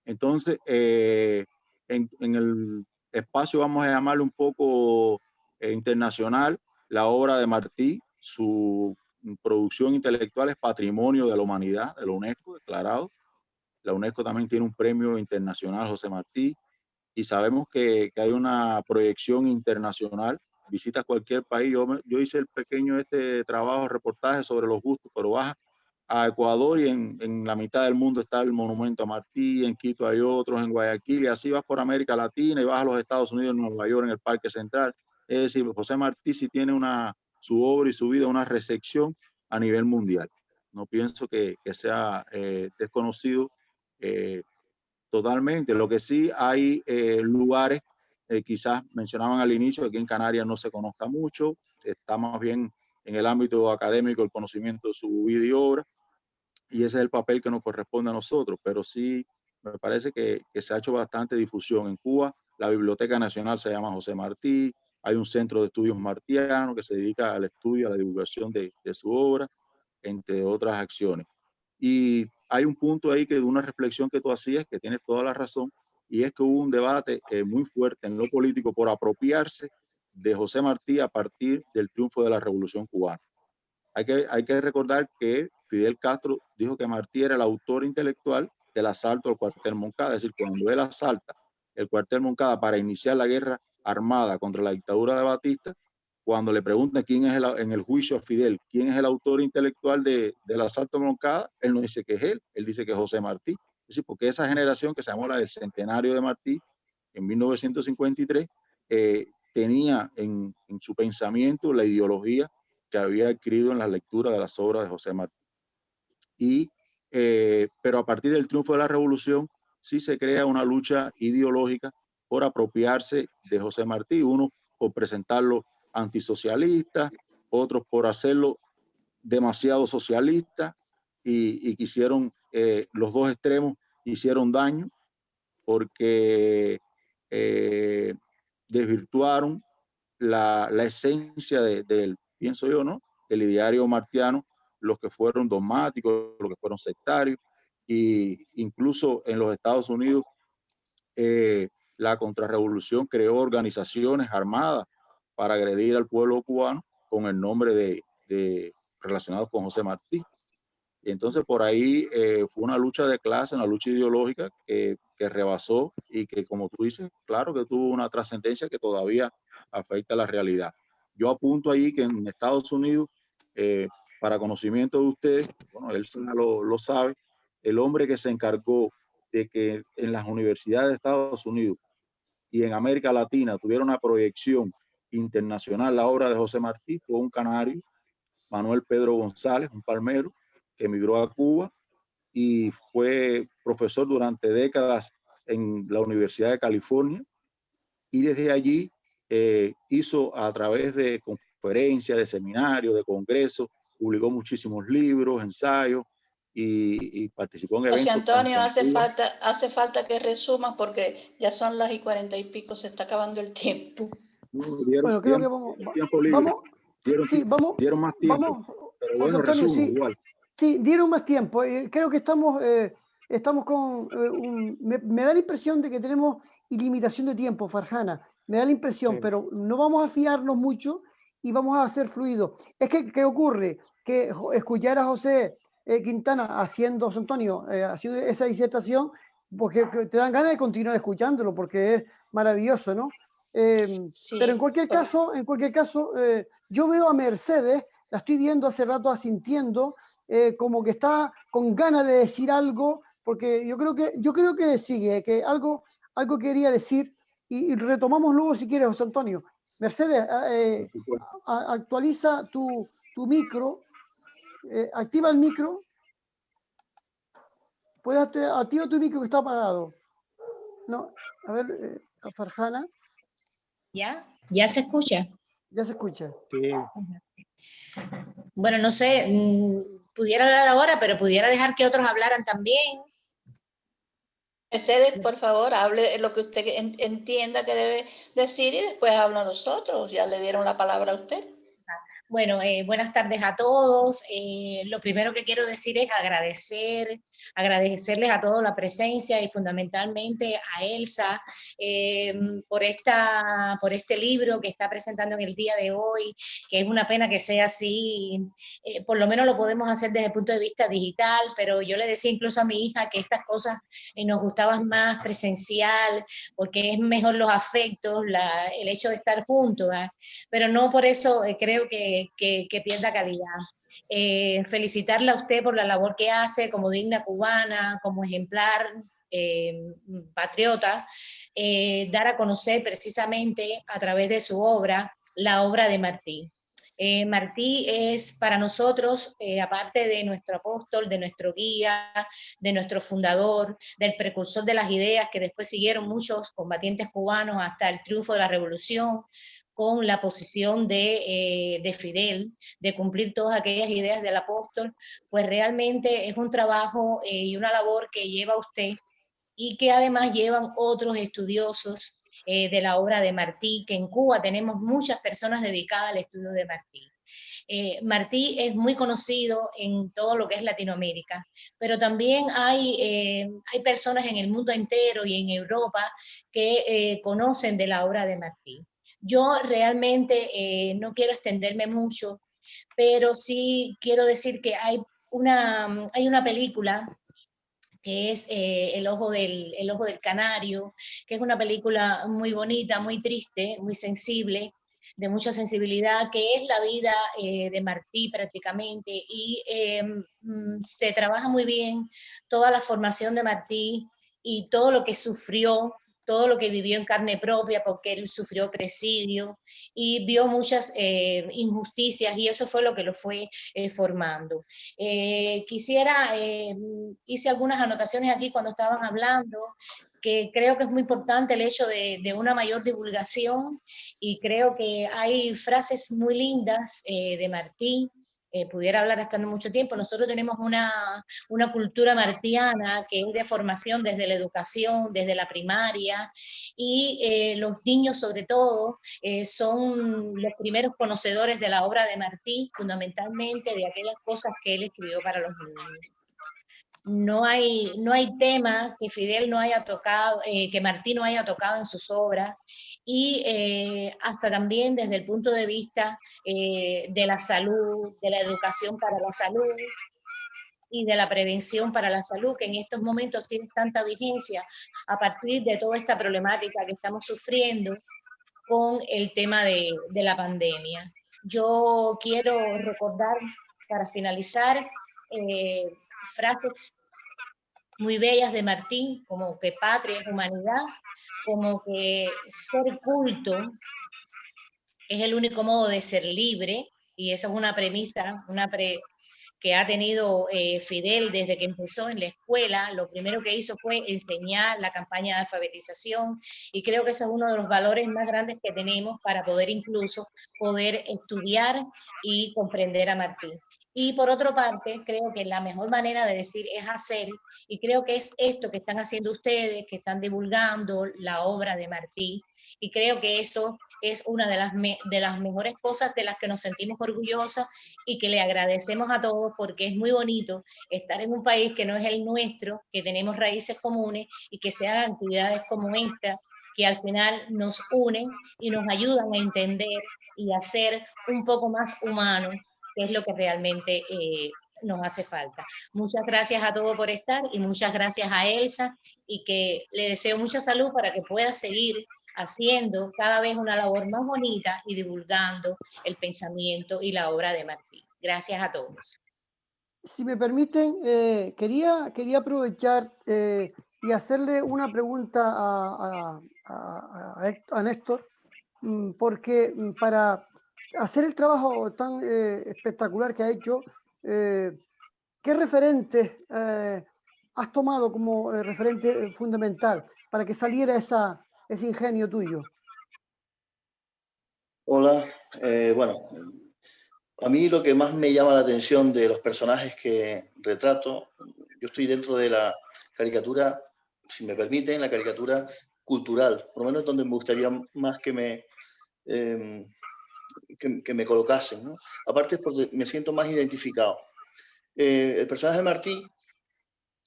Entonces, en el espacio vamos a llamarle un poco internacional, la obra de Martí, su producción intelectual es patrimonio de la humanidad, de la UNESCO, declarado. La UNESCO también tiene un premio internacional José Martí, y sabemos que hay una proyección internacional. Visitas cualquier país. Yo hice el pequeño trabajo, reportaje sobre los gustos, pero vas a Ecuador y en la mitad del mundo está el monumento a Martí, en Quito hay otros, en Guayaquil, y así vas por América Latina y vas a los Estados Unidos, en Nueva York, en el Parque Central. Es decir, José Martí sí tiene su obra y su vida una recepción a nivel mundial. No pienso que sea desconocido totalmente. Lo que sí hay lugares, quizás mencionaban al inicio, aquí en Canarias no se conozca mucho, está más bien en el ámbito académico el conocimiento de su vida y obra, y ese es el papel que nos corresponde a nosotros, pero sí me parece que se ha hecho bastante difusión. En Cuba, la Biblioteca Nacional se llama José Martí, hay un centro de estudios martianos que se dedica al estudio, a la divulgación de su obra, entre otras acciones. Y hay un punto ahí que de una reflexión que tú hacías, que tienes toda la razón, y es que hubo un debate muy fuerte en lo político por apropiarse de José Martí a partir del triunfo de la Revolución Cubana. Hay que recordar que Fidel Castro dijo que Martí era el autor intelectual del asalto al cuartel Moncada, es decir, cuando él asalta el cuartel Moncada para iniciar la guerra armada contra la dictadura de Batista, cuando le preguntan quién es en el juicio a Fidel, quién es el autor intelectual del asalto a Moncada, él no dice que es él dice que es José Martí. Es decir, porque esa generación que se llamó la del centenario de Martí, en 1953, tenía en su pensamiento la ideología que había adquirido en la lectura de las obras de José Martí. Pero a partir del triunfo de la Revolución sí se crea una lucha ideológica por apropiarse de José Martí, uno por presentarlo antisocialista, otros por hacerlo demasiado socialista, y quisieron, los dos extremos hicieron daño porque desvirtuaron la esencia del, pienso yo, ¿no?, el ideario martiano, los que fueron dogmáticos, los que fueron sectarios, y incluso en los Estados Unidos la contrarrevolución creó organizaciones armadas para agredir al pueblo cubano con el nombre de relacionados con José Martí. Y entonces por ahí fue una lucha de clase, una lucha ideológica que rebasó y que, como tú dices, claro que tuvo una trascendencia que todavía afecta la realidad. Yo apunto ahí que en Estados Unidos, para conocimiento de ustedes, bueno, él lo sabe, el hombre que se encargó de que en las universidades de Estados Unidos y en América Latina tuviera una proyección internacional la obra de José Martí fue un canario, Manuel Pedro González, un palmero, que emigró a Cuba y fue profesor durante décadas en la Universidad de California, y desde allí hizo, a través de conferencias, de seminarios, de congresos, publicó muchísimos libros, ensayos, y participó en eventos. José Antonio, hace falta que resumas porque ya son las 40 y pico, se está acabando el tiempo. Bueno, creo que vamos, tiempo libre. Dieron más tiempo. Vamos, pero bueno, Antonio, resumo, sí, igual. Sí, dieron más tiempo. Creo que estamos con... me da la impresión de que tenemos ilimitación de tiempo, Farjana. Me da la impresión, sí, pero no vamos a fiarnos mucho y vamos a hacer fluido. Es que, ¿qué ocurre? Que escuchar a José Quintana haciendo, José Antonio, haciendo esa disertación, porque te dan ganas de continuar escuchándolo, porque es maravilloso, ¿no? Sí, pero en cualquier caso, yo veo a Mercedes, la estoy viendo hace rato asintiendo, como que está con ganas de decir algo, porque yo creo que sigue, que algo quería decir, y retomamos luego si quieres, José Antonio. Mercedes, actualiza tu micro, activa el micro, activa tu micro que está apagado. No, a ver, Farjana. ¿Ya se escucha? Ya se escucha. Sí. Bueno, no sé, pudiera hablar ahora, pero pudiera dejar que otros hablaran también. Mercedes, por favor, hable lo que usted entienda que debe decir y después habla nosotros. Ya le dieron la palabra a usted. Bueno, buenas tardes a todos. Lo primero que quiero decir es agradecerles a todos la presencia y fundamentalmente a Elsa por este libro que está presentando en el día de hoy, que es una pena que sea así. Por lo menos lo podemos hacer desde el punto de vista digital, pero yo le decía incluso a mi hija que estas cosas nos gustaban más presencial, porque es mejor los afectos, el hecho de estar juntos, ¿eh? Pero no por eso creo que pierda calidad. Felicitarla a usted por la labor que hace como digna cubana, como ejemplar patriota, dar a conocer precisamente a través de su obra, la obra de Martí. Martí es para nosotros, aparte de nuestro apóstol, de nuestro guía, de nuestro fundador, del precursor de las ideas que después siguieron muchos combatientes cubanos hasta el triunfo de la revolución, con la posición de Fidel, de cumplir todas aquellas ideas del apóstol, pues realmente es un trabajo y una labor que lleva usted y que además llevan otros estudiosos de la obra de Martí, que en Cuba tenemos muchas personas dedicadas al estudio de Martí. Martí es muy conocido en todo lo que es Latinoamérica, pero también hay personas en el mundo entero y en Europa que conocen de la obra de Martí. Yo realmente no quiero extenderme mucho, pero sí quiero decir que hay una película que es el ojo del canario, que es una película muy bonita, muy triste, muy sensible, de mucha sensibilidad, que es la vida de Martí prácticamente, y se trabaja muy bien toda la formación de Martí y todo lo que sufrió, todo lo que vivió en carne propia, porque él sufrió presidio y vio muchas injusticias, y eso fue lo que lo fue formando. Hice algunas anotaciones aquí cuando estaban hablando, que creo que es muy importante el hecho de una mayor divulgación, y creo que hay frases muy lindas de Martí. Pudiera hablar hasta mucho tiempo. Nosotros tenemos una cultura martiana que es de formación desde la educación, desde la primaria, y los niños sobre todo son los primeros conocedores de la obra de Martí, fundamentalmente de aquellas cosas que él escribió para los niños. No hay tema que Fidel no haya tocado, que Martí no haya tocado en sus obras, y hasta también desde el punto de vista de la salud, de la educación para la salud y de la prevención para la salud, que en estos momentos tiene tanta vigencia a partir de toda esta problemática que estamos sufriendo con el tema de la pandemia. Yo quiero recordar, para finalizar, frases muy bellas de Martí, como que patria es humanidad, como que ser culto es el único modo de ser libre, y eso es una premisa, que ha tenido Fidel desde que empezó en la escuela. Lo primero que hizo fue enseñar la campaña de alfabetización, y creo que ese es uno de los valores más grandes que tenemos para poder incluso poder estudiar y comprender a Martí. Y por otra parte, creo que la mejor manera de decir es hacer, y creo que es esto que están haciendo ustedes, que están divulgando la obra de Martí, y creo que eso es una de las mejores cosas de las que nos sentimos orgullosas, y que le agradecemos a todos, porque es muy bonito estar en un país que no es el nuestro, que tenemos raíces comunes, y que se hagan actividades como esta, que al final nos unen y nos ayudan a entender y a ser un poco más humanos, que es lo que realmente nos hace falta. Muchas gracias a todos por estar, y muchas gracias a Elsa, y que le deseo mucha salud para que pueda seguir haciendo cada vez una labor más bonita y divulgando el pensamiento y la obra de Martí. Gracias a todos. Si me permiten, quería aprovechar y hacerle una pregunta a Néstor, porque para hacer el trabajo tan espectacular que ha hecho, ¿qué referentes has tomado como referente fundamental para que saliera ese ingenio tuyo? Hola, bueno, a mí lo que más me llama la atención de los personajes que retrato, yo estoy dentro de la caricatura, si me permiten, la caricatura cultural, por lo menos donde me gustaría más que me que me colocasen, ¿no? Aparte es porque me siento más identificado. El personaje de Martí,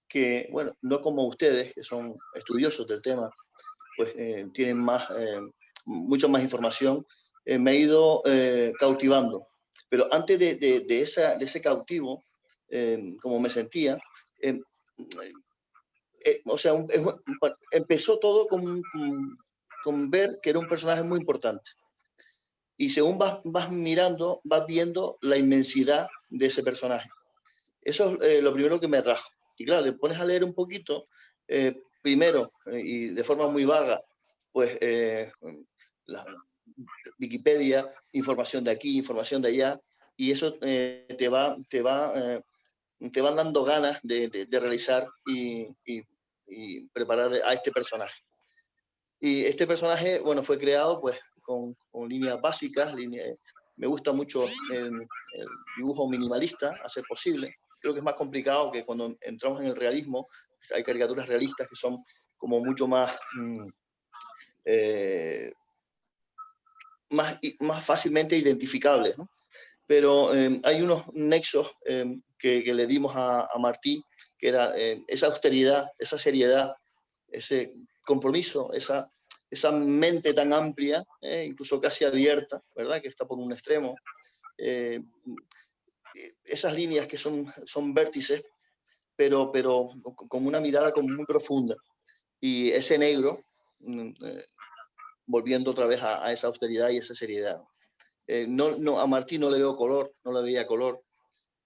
que, bueno, no como ustedes, que son estudiosos del tema, pues tienen mucha más información, me ha ido cautivando. Pero antes de ese cautivo, como me sentía, o sea, empezó todo con ver que era un personaje muy importante. Y según vas mirando, vas viendo la inmensidad de ese personaje. Eso es lo primero que me atrajo. Y claro, le pones a leer un poquito, primero, y de forma muy vaga, pues la Wikipedia, información de aquí, información de allá, y eso te van dando ganas de realizar y preparar a este personaje. Y este personaje, bueno, fue creado pues con líneas básicas, me gusta mucho el dibujo minimalista, a ser posible. Creo que es más complicado que cuando entramos en el realismo, hay caricaturas realistas que son como mucho más fácilmente identificables, ¿no? Pero hay unos nexos que le dimos a Martí, que era esa austeridad, esa seriedad, ese compromiso, esa mente tan amplia, incluso casi abierta, ¿verdad? Que está por un extremo. Esas líneas que son vértices, pero con una mirada como muy profunda. Y ese negro, volviendo otra vez a esa austeridad y esa seriedad. A Martí no le veo color, no le veía color,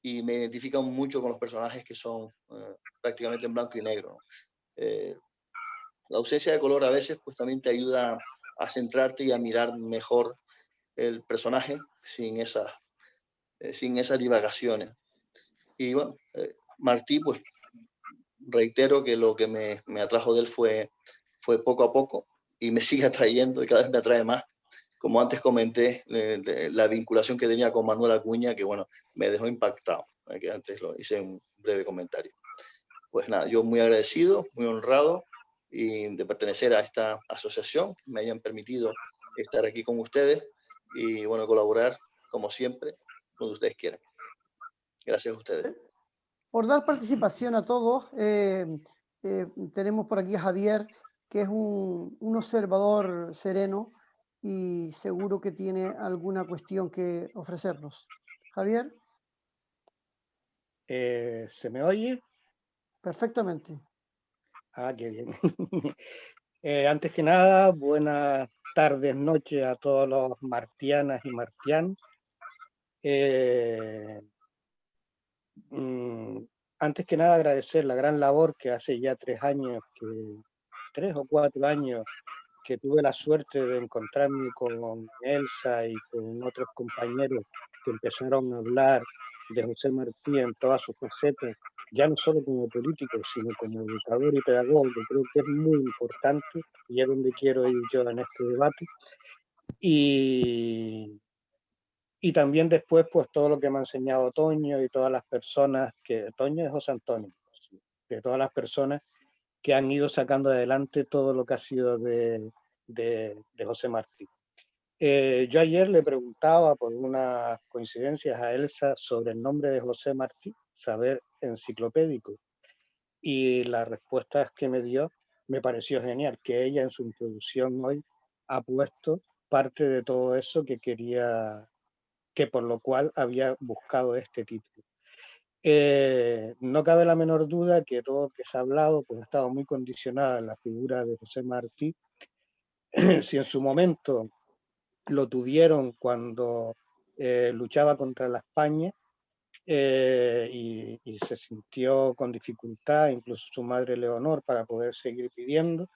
y me identifican mucho con los personajes que son prácticamente en blanco y negro, ¿no? La ausencia de color a veces pues también te ayuda a centrarte y a mirar mejor el personaje sin esas divagaciones. Y bueno, Martí, pues reitero que lo que me atrajo de él fue poco a poco, y me sigue atrayendo y cada vez me atrae más. Como antes comenté, la vinculación que tenía con Manuel Acuña, que bueno, me dejó impactado, que antes lo hice en un breve comentario. Pues nada, yo muy agradecido, muy honrado y de pertenecer a esta asociación, que me hayan permitido estar aquí con ustedes y bueno, colaborar como siempre, donde ustedes quieran. Gracias a ustedes. Por dar participación a todos, tenemos por aquí a Javier, que es un observador sereno y seguro que tiene alguna cuestión que ofrecernos. Javier. ¿Se me oye? Perfectamente. Ah, qué bien. Antes que nada, buenas tardes, noches a todos los martianas y martianos. Antes que nada, agradecer la gran labor que hace ya 3 o 4 años, que tuve la suerte de encontrarme con Elsa y con otros compañeros que empezaron a hablar de José Martí en todas sus facetas, ya no solo como político, sino como educador y pedagogo, que creo que es muy importante y es donde quiero ir yo en este debate. Y también después, pues todo lo que me ha enseñado Toño y todas las personas Toño es José Antonio, de todas las personas que han ido sacando adelante todo lo que ha sido de José Martí. Yo ayer le preguntaba por unas coincidencias a Elsa sobre el nombre de José Martí, saber enciclopédico, y las respuestas que me dio me pareció genial, que ella en su introducción hoy ha puesto parte de todo eso que quería, que por lo cual había buscado este título. No cabe la menor duda que todo lo que se ha hablado pues ha estado muy condicionada en la figura de José Martí. Si en su momento lo tuvieron cuando luchaba contra la España y se sintió con dificultad, incluso su madre Leonor, para poder seguir viviendo,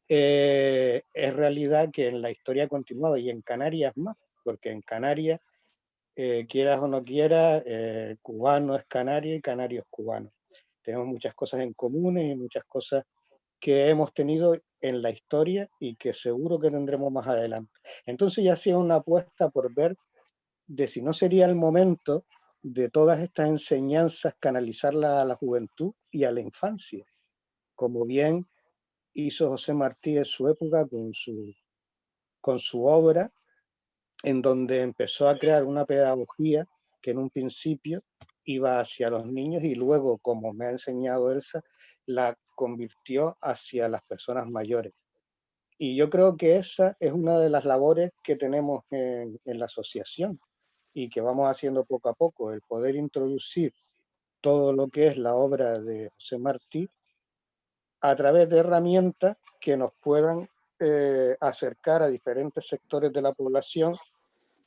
es realidad que en la historia ha continuado, y en Canarias más, porque en Canarias, quieras o no quieras, cubano es canario y canario es cubano. Tenemos muchas cosas en común y muchas cosas que hemos tenido en la historia y que seguro que tendremos más adelante. Entonces ya ha sido una apuesta por ver de si no sería el momento de todas estas enseñanzas canalizarlas a la juventud y a la infancia, como bien hizo José Martí en su época con su obra, en donde empezó a crear una pedagogía que en un principio iba hacia los niños y luego, como me ha enseñado Elsa, la convirtió hacia las personas mayores. Y yo creo que esa es una de las labores que tenemos en la asociación y que vamos haciendo poco a poco, el poder introducir todo lo que es la obra de José Martí a través de herramientas que nos puedan acercar a diferentes sectores de la población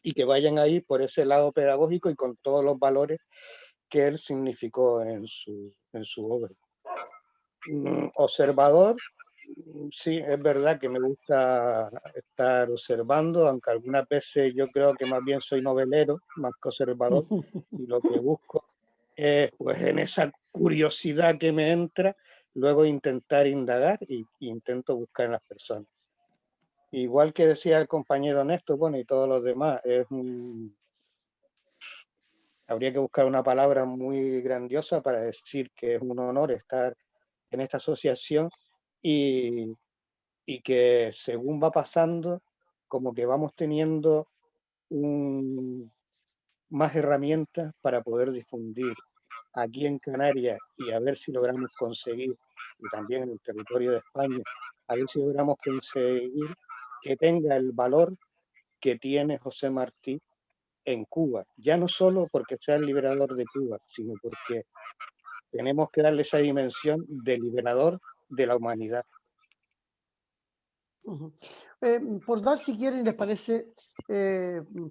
y que vayan ahí por ese lado pedagógico y con todos los valores que él significó en su obra. Observador, sí, es verdad que me gusta estar observando, aunque algunas veces yo creo que más bien soy novelero, más que observador, y lo que busco es, pues, en esa curiosidad que me entra, luego intentar indagar y intento buscar en las personas. Igual que decía el compañero Néstor, bueno, y todos los demás, habría que buscar una palabra muy grandiosa para decir que es un honor estar en esta asociación y que según va pasando, como que vamos teniendo más herramientas para poder difundir aquí en Canarias y a ver si logramos conseguir, y también en el territorio de España, a ver si logramos conseguir que tenga el valor que tiene José Martí en Cuba, ya no solo porque sea el liberador de Cuba, sino porque tenemos que darle esa dimensión de liberador de la humanidad. Por dar, si quieren, les parece,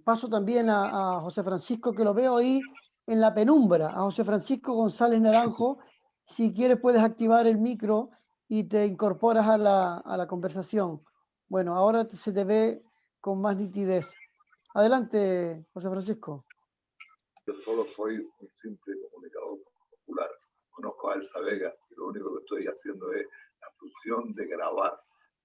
paso también a José Francisco, que lo veo ahí en la penumbra, a José Francisco González Naranjo. Si quieres puedes activar el micro y te incorporas a la conversación. Bueno, ahora se te ve con más nitidez. Adelante, José Francisco. Yo solo soy un simple comunicador popular. Conozco a Elsa Vega y lo único que estoy haciendo es la función de grabar.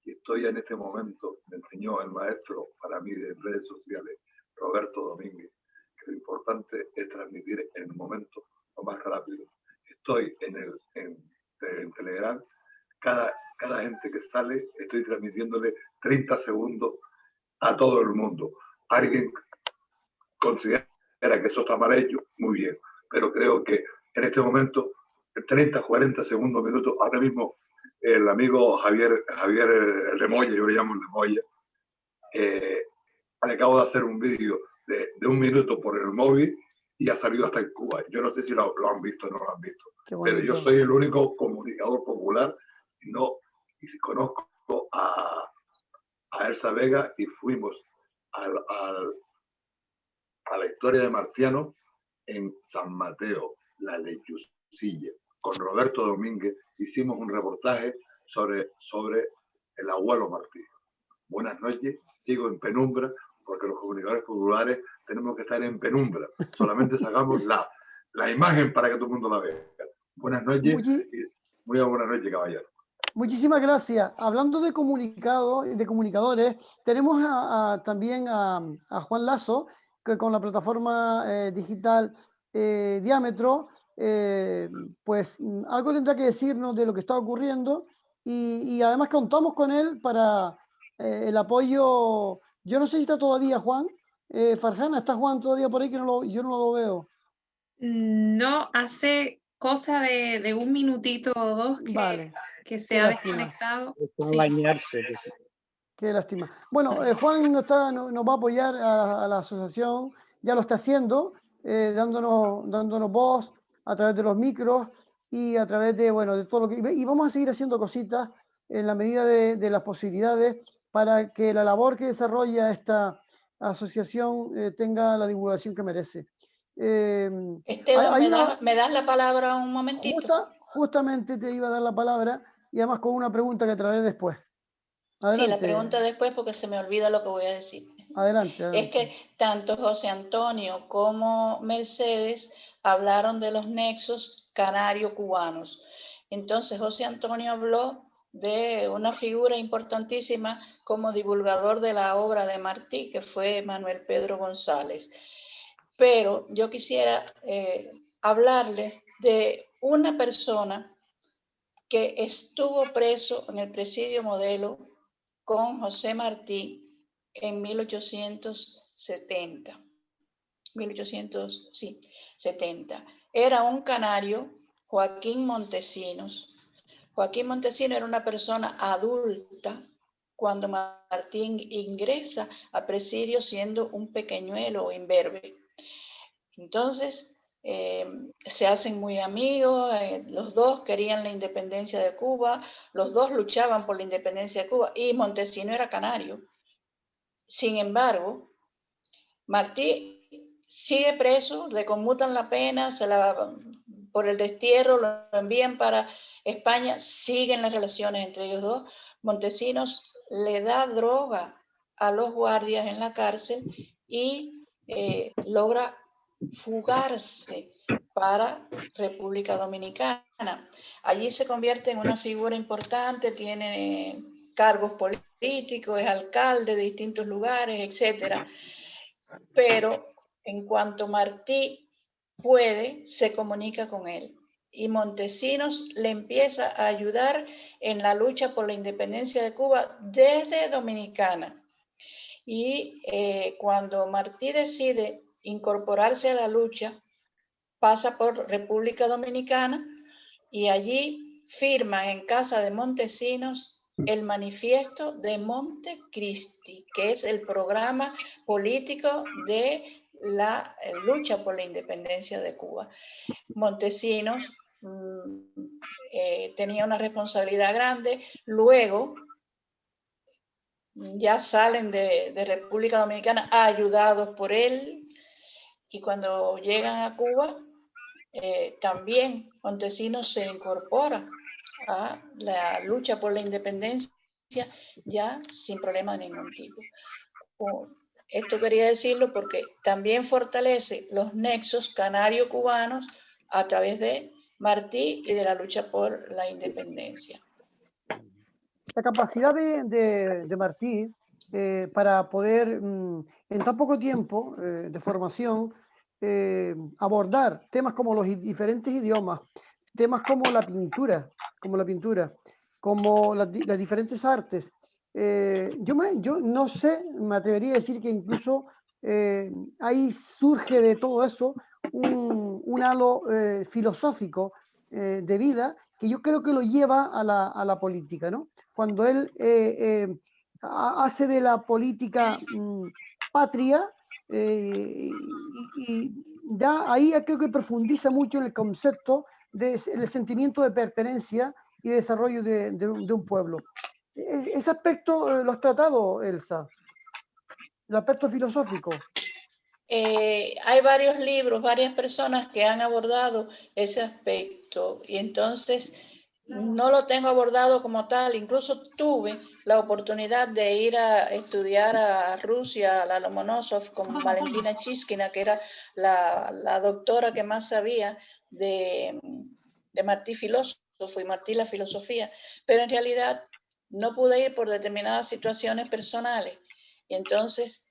Y estoy en este momento, me enseñó el maestro para mí de redes sociales, Roberto Domínguez, que lo importante es transmitir en el momento lo más rápido. Estoy en Telegram, cada gente que sale, estoy transmitiéndole 30 segundos a todo el mundo. Alguien considera que eso está mal hecho, muy bien, pero creo que en este momento, 30, 40 segundos, minutos, ahora mismo el amigo Javier Remoya, yo le llamo Remoya, le acabo de hacer un vídeo de 1 minuto por el móvil y ha salido hasta en Cuba. Yo no sé si lo han visto o no lo han visto, pero yo soy el único comunicador popular y si conozco a Elsa Vega y fuimos a la historia de Martiano en San Mateo, la Lechusilla. Con Roberto Domínguez hicimos un reportaje sobre el abuelo Martí. Buenas noches, sigo en penumbra, porque los comunicadores populares tenemos que estar en penumbra. Solamente sacamos la imagen para que todo el mundo la vea. Buenas noches, muy buenas noches, caballero. Muchísimas gracias. Hablando de comunicadores, tenemos también a Juan Lazo, que con la plataforma digital Diámetro, pues algo tendrá que decirnos de lo que está ocurriendo y además contamos con él para el apoyo. Yo no sé si está todavía Juan. Farjana, ¿está Juan todavía por ahí? Que yo no lo veo. No, hace cosa de 1 minutito o 2 que se ha desconectado. Sí. Bañarse. Qué lástima. Bueno, Juan nos va a apoyar a la asociación, ya lo está haciendo, dándonos voz a través de los micros y a través de todo lo que... Y vamos a seguir haciendo cositas en la medida de las posibilidades para que la labor que desarrolla esta asociación tenga la divulgación que merece. Esteban, ¿me das la palabra un momentito? Justamente te iba a dar la palabra y además con una pregunta que traeré después. Adelante. Sí, la pregunta después porque se me olvida lo que voy a decir. Adelante. Es que tanto José Antonio como Mercedes hablaron de los nexos canario-cubanos. Entonces José Antonio habló de una figura importantísima como divulgador de la obra de Martí, que fue Manuel Pedro González. Pero yo quisiera hablarles de una persona que estuvo preso en el presidio Modelo con José Martí en 1800 1870. 1870. Era un canario, Joaquín Montesinos. Joaquín Montesinos era una persona adulta cuando Martín ingresa a presidio siendo un pequeñuelo o imberbe. Entonces, se hacen muy amigos, los dos querían la independencia de Cuba, los dos luchaban por la independencia de Cuba y Montesinos era canario. Sin embargo, Martí sigue preso, le conmutan la pena, por el destierro lo envían para España, siguen las relaciones entre ellos dos. Montesinos le da droga a los guardias en la cárcel y logra fugarse para República Dominicana. Allí se convierte en una figura importante, tiene cargos políticos, es alcalde de distintos lugares, etc. Pero en cuanto Martí puede, se comunica con él. Y Montesinos le empieza a ayudar en la lucha por la independencia de Cuba desde Dominicana. Y cuando Martí decide incorporarse a la lucha, pasa por República Dominicana y allí firma en casa de Montesinos el manifiesto de Montecristi, que es el programa político de la lucha por la independencia de Cuba. Montesinos tenía una responsabilidad grande, luego ya salen de República Dominicana ayudados por él, y cuando llegan a Cuba, también Montesinos se incorpora a la lucha por la independencia ya sin problema de ningún tipo. Esto quería decirlo porque también fortalece los nexos canario-cubanos a través de Martí y de la lucha por la independencia. La capacidad de Martí para poder, en tan poco tiempo de formación, abordar temas como los diferentes idiomas, temas como la pintura, como las diferentes artes. Yo no sé, me atrevería a decir que incluso ahí surge de todo eso un halo filosófico de vida que yo creo que lo lleva a la política, ¿no? Cuando él hace de la política patria, y ya ahí creo que profundiza mucho en el concepto del sentimiento de pertenencia y desarrollo de un pueblo. Ese aspecto lo has tratado, Elsa, el aspecto filosófico. Hay varios libros, varias personas que han abordado ese aspecto y entonces no lo tengo abordado como tal. Incluso tuve la oportunidad de ir a estudiar a Rusia, a Lomonosov, con Valentina Chiskina, que era la doctora que más sabía de Martí filósofo y Martí la filosofía, pero en realidad no pude ir por determinadas situaciones personales. Y entonces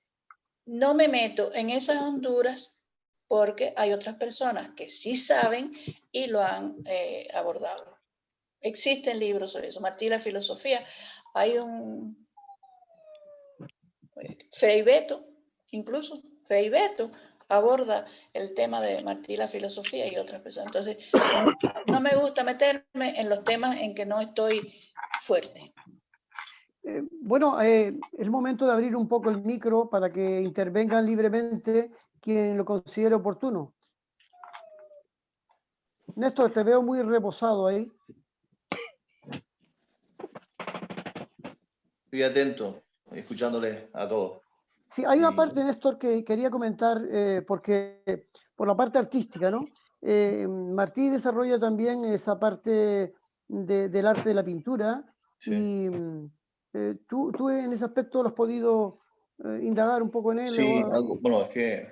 no me meto en esas honduras porque hay otras personas que sí saben y lo han abordado. Existen libros sobre eso. Martí la filosofía. Hay un Frei Beto, incluso Frei Beto aborda el tema de Martí la filosofía y otras personas. Entonces, no me gusta meterme en los temas en que no estoy fuerte. Bueno, es el momento de abrir un poco el micro para que intervengan libremente quien lo considere oportuno. Néstor, te veo muy reposado ahí. Estoy atento, escuchándole a todos. Sí, hay una parte, Néstor, que quería comentar, porque por la parte artística, ¿no? Martí desarrolla también esa parte del arte de la pintura, sí. Y tú en ese aspecto lo has podido indagar un poco en él. Sí, bueno, es que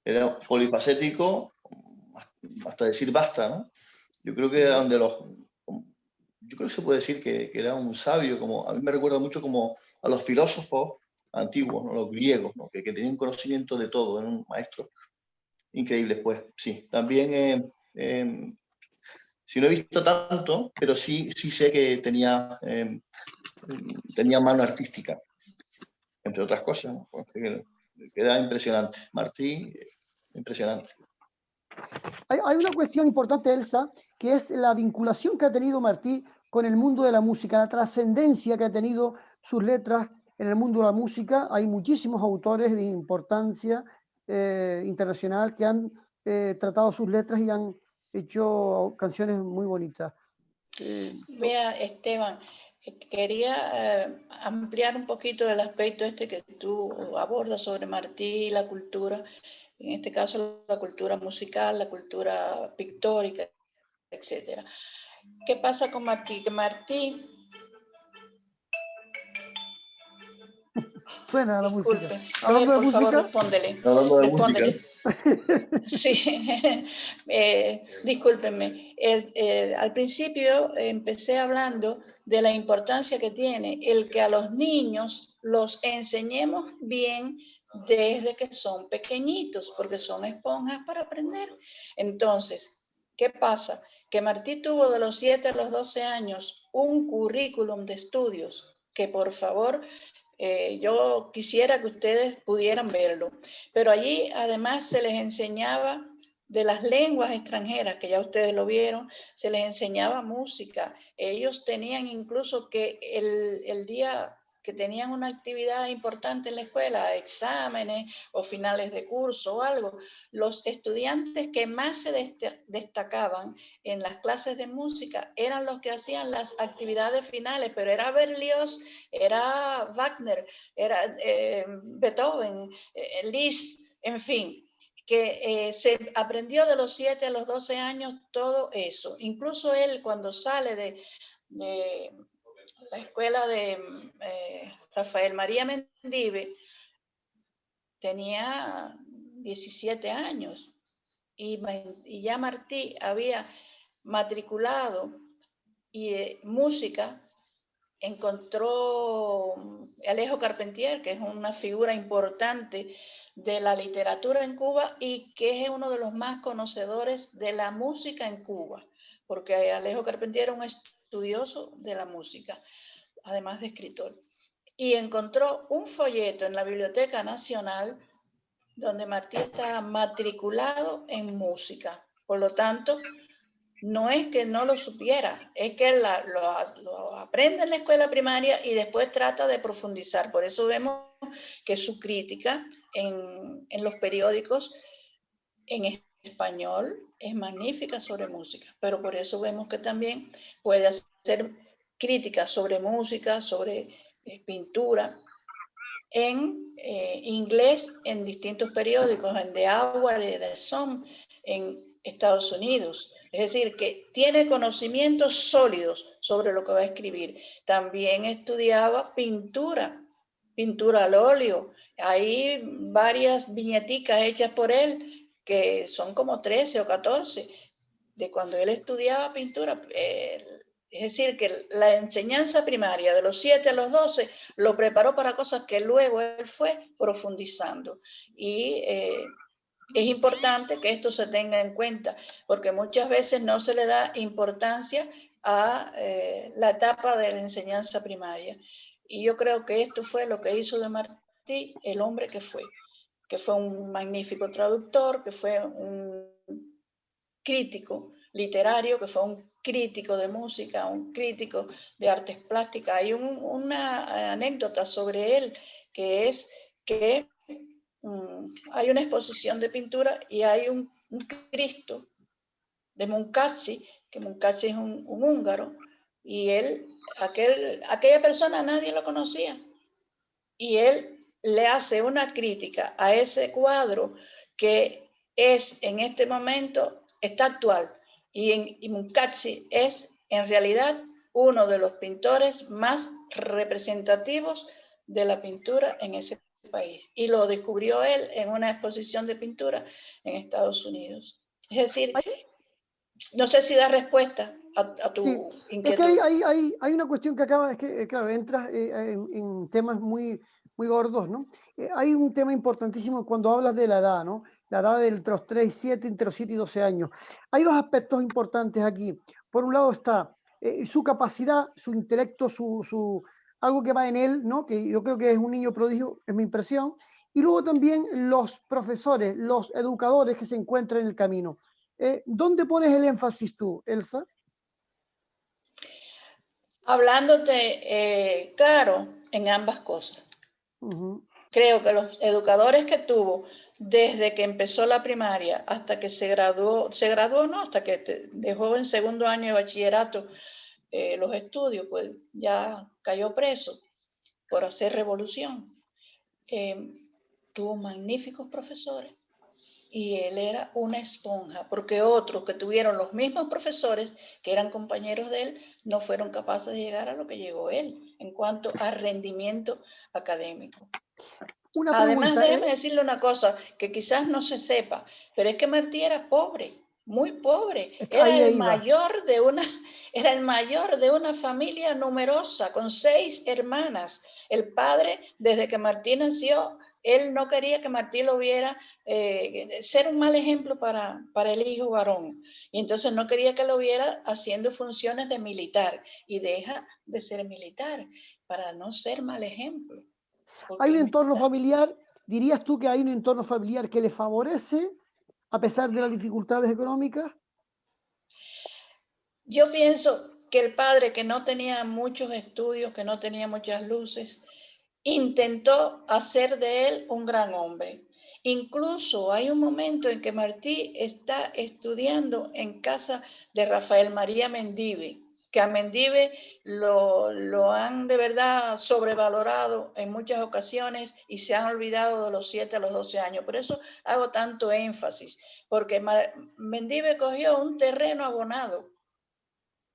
era polifacético hasta decir basta, ¿no? Yo creo que era yo creo que se puede decir que era un sabio, como a mí me recuerda mucho como a los filósofos antiguos, ¿no? Los griegos, ¿no? que tenían conocimiento de todo, eran un maestro increíble, pues sí. También, si no he visto tanto, pero sí sé que tenía mano artística, entre otras cosas, ¿no? Porque queda impresionante. Martí, impresionante. Hay una cuestión importante, Elsa, que es la vinculación que ha tenido Martí con el mundo de la música, la trascendencia que ha tenido sus letras en el mundo de la música. Hay muchísimos autores de importancia internacional que han tratado sus letras y han hecho canciones muy bonitas. Mira, Esteban, quería ampliar un poquito el aspecto este que tú abordas sobre Martí y la cultura, en este caso la cultura musical, la cultura pictórica, etcétera. ¿Qué pasa con Martí? Que Martí... Suena la música. Hablando de música. Por favor, respóndele. Hablando de música. Sí, discúlpenme. Al principio empecé hablando de la importancia que tiene el que a los niños los enseñemos bien desde que son pequeñitos, porque son esponjas para aprender. Entonces, ¿qué pasa? Que Martí tuvo de los 7 a los 12 años un currículum de estudios que, por favor, yo quisiera que ustedes pudieran verlo, pero allí además se les enseñaba de las lenguas extranjeras, que ya ustedes lo vieron, se les enseñaba música. Ellos tenían incluso que el día que tenían una actividad importante en la escuela, exámenes o finales de curso o algo, los estudiantes que más se destacaban en las clases de música eran los que hacían las actividades finales, pero era Berlioz, era Wagner, era Beethoven, Liszt, en fin, que se aprendió de los 7 a los 12 años todo eso. Incluso él cuando sale de la escuela de Rafael María Mendive, tenía 17 años y ya Martí había matriculado y música. Encontró Alejo Carpentier, que es una figura importante de la literatura en Cuba y que es uno de los más conocedores de la música en Cuba, porque Alejo Carpentier era un estudioso de la música, además de escritor. Y encontró un folleto en la Biblioteca Nacional donde Martí está matriculado en música. Por lo tanto, no es que no lo supiera, es que él lo aprende en la escuela primaria y después trata de profundizar. Por eso vemos que su crítica en los periódicos en español es magnífica sobre música, pero por eso vemos que también puede hacer críticas sobre música, sobre pintura, en inglés en distintos periódicos, en The Hour y The Sun, en Estados Unidos. Es decir, que tiene conocimientos sólidos sobre lo que va a escribir. También estudiaba pintura al óleo. Hay varias viñeticas hechas por él, que son como 13 o 14, de cuando él estudiaba pintura. Es decir, que la enseñanza primaria de los 7 a los 12 lo preparó para cosas que luego él fue profundizando. Y es importante que esto se tenga en cuenta, porque muchas veces no se le da importancia a la etapa de la enseñanza primaria. Y yo creo que esto fue lo que hizo de Martí el hombre que fue un magnífico traductor, que fue un crítico literario, que fue un crítico de música, un crítico de artes plásticas. Hay una anécdota sobre él, que es que hay una exposición de pintura y hay un Cristo de Munkaczy, que Munkaczy es un húngaro, y él, aquella persona nadie lo conocía, y él le hace una crítica a ese cuadro que es en este momento, está actual, y Munkaczy es en realidad uno de los pintores más representativos de la pintura en ese país, y lo descubrió él en una exposición de pintura en Estados Unidos. Es decir, no sé si da respuesta a tu inquietud. Es que hay una cuestión que acaba, es que claro, entras en temas muy gordos, ¿no? Hay un tema importantísimo cuando hablas de la edad, ¿no? La edad de entre los 3 y 7, entre los 7 y 12 años. Hay dos aspectos importantes aquí. Por un lado está su capacidad, su intelecto, algo que va en él, ¿no? Que yo creo que es un niño prodigio, es mi impresión. y luego también los profesores, los educadores que se encuentran en el camino. ¿Dónde pones el énfasis tú, Elsa? Hablándote, claro, en ambas cosas. Creo que los educadores que tuvo desde que empezó la primaria hasta que se graduó no, hasta que dejó en segundo año de bachillerato los estudios, pues ya cayó preso por hacer revolución. Tuvo magníficos profesores y él era una esponja, porque otros que tuvieron los mismos profesores, que eran compañeros de él, no fueron capaces de llegar a lo que llegó él en cuanto a rendimiento académico. Además, déjeme decirle una cosa que quizás no se sepa, pero es que Martí era pobre, muy pobre. Era el mayor de una familia numerosa, con 6 hermanas. El padre, desde que Martí nació, él no quería que Martí lo viera ser un mal ejemplo para el hijo varón. Y entonces no quería que lo viera haciendo funciones de militar. Y deja de ser militar para no ser mal ejemplo. ¿Hay un entorno familiar, dirías tú que hay un entorno familiar que le favorece a pesar de las dificultades económicas? Yo pienso que el padre, que no tenía muchos estudios, que no tenía muchas luces, intentó hacer de él un gran hombre. Incluso hay un momento en que Martí está estudiando en casa de Rafael María Mendive, que a Mendive lo han de verdad sobrevalorado en muchas ocasiones y se han olvidado de los 7 a los 12 años. Por eso hago tanto énfasis, porque Mendive cogió un terreno abonado.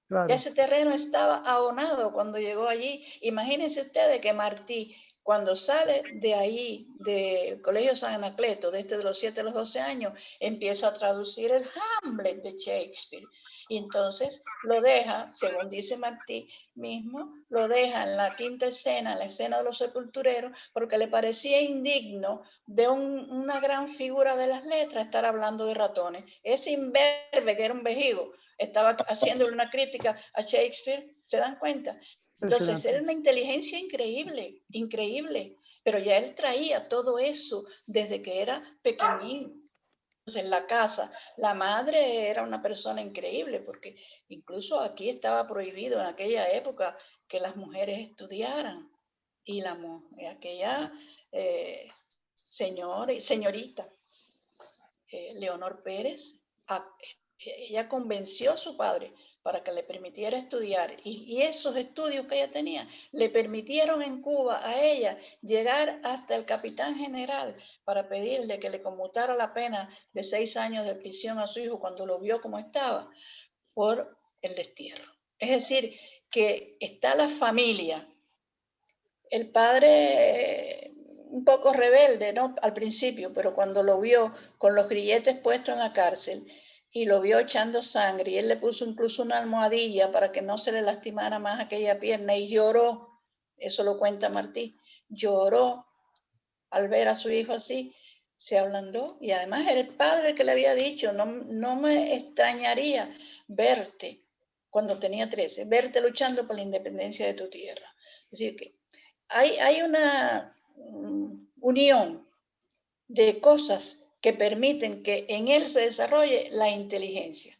Claro. Ese terreno estaba abonado cuando llegó allí. Imagínense ustedes que Martí, cuando sale de ahí, del Colegio San Anacleto, de los 7 a los 12 años, empieza a traducir el Hamlet de Shakespeare. Y entonces lo deja, según dice Martí mismo, lo deja en la quinta escena, en la escena de los sepultureros, porque le parecía indigno de una gran figura de las letras estar hablando de ratones. Ese imberbe, que era un vejigo, estaba haciéndole una crítica a Shakespeare, ¿se dan cuenta? Entonces, era una inteligencia increíble, increíble, pero ya él traía todo eso desde que era pequeñín. Entonces, en la casa, la madre era una persona increíble, porque incluso aquí estaba prohibido en aquella época que las mujeres estudiaran. Y aquella señorita, Leonor Pérez, ella convenció a su padre para que le permitiera estudiar, y esos estudios que ella tenía le permitieron en Cuba a ella llegar hasta el capitán general para pedirle que le conmutara la pena de 6 años de prisión a su hijo cuando lo vio como estaba por el destierro. Es decir, que está la familia, el padre un poco rebelde, ¿no? Al principio, pero cuando lo vio con los grilletes puestos en la cárcel y lo vio echando sangre, y él le puso incluso una almohadilla para que no se le lastimara más aquella pierna, y lloró, eso lo cuenta Martí, lloró al ver a su hijo así, se ablandó, y además era el padre que le había dicho, no me extrañaría verte cuando tenía 13, verte luchando por la independencia de tu tierra. Es decir, que hay una unión de cosas que permiten que en él se desarrolle la inteligencia.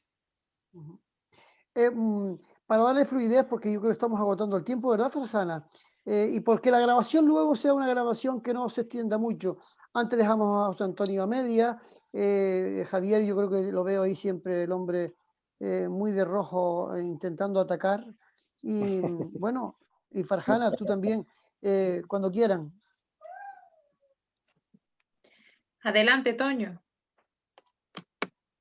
Para darle fluidez, porque yo creo que estamos agotando el tiempo, ¿verdad, Farjana? Y porque la grabación luego sea una grabación que no se extienda mucho. Antes dejamos a José Antonio a media. Javier, yo creo que lo veo ahí siempre, el hombre muy de rojo, intentando atacar. Y bueno, y Farjana, tú también, cuando quieran. Adelante, Toño.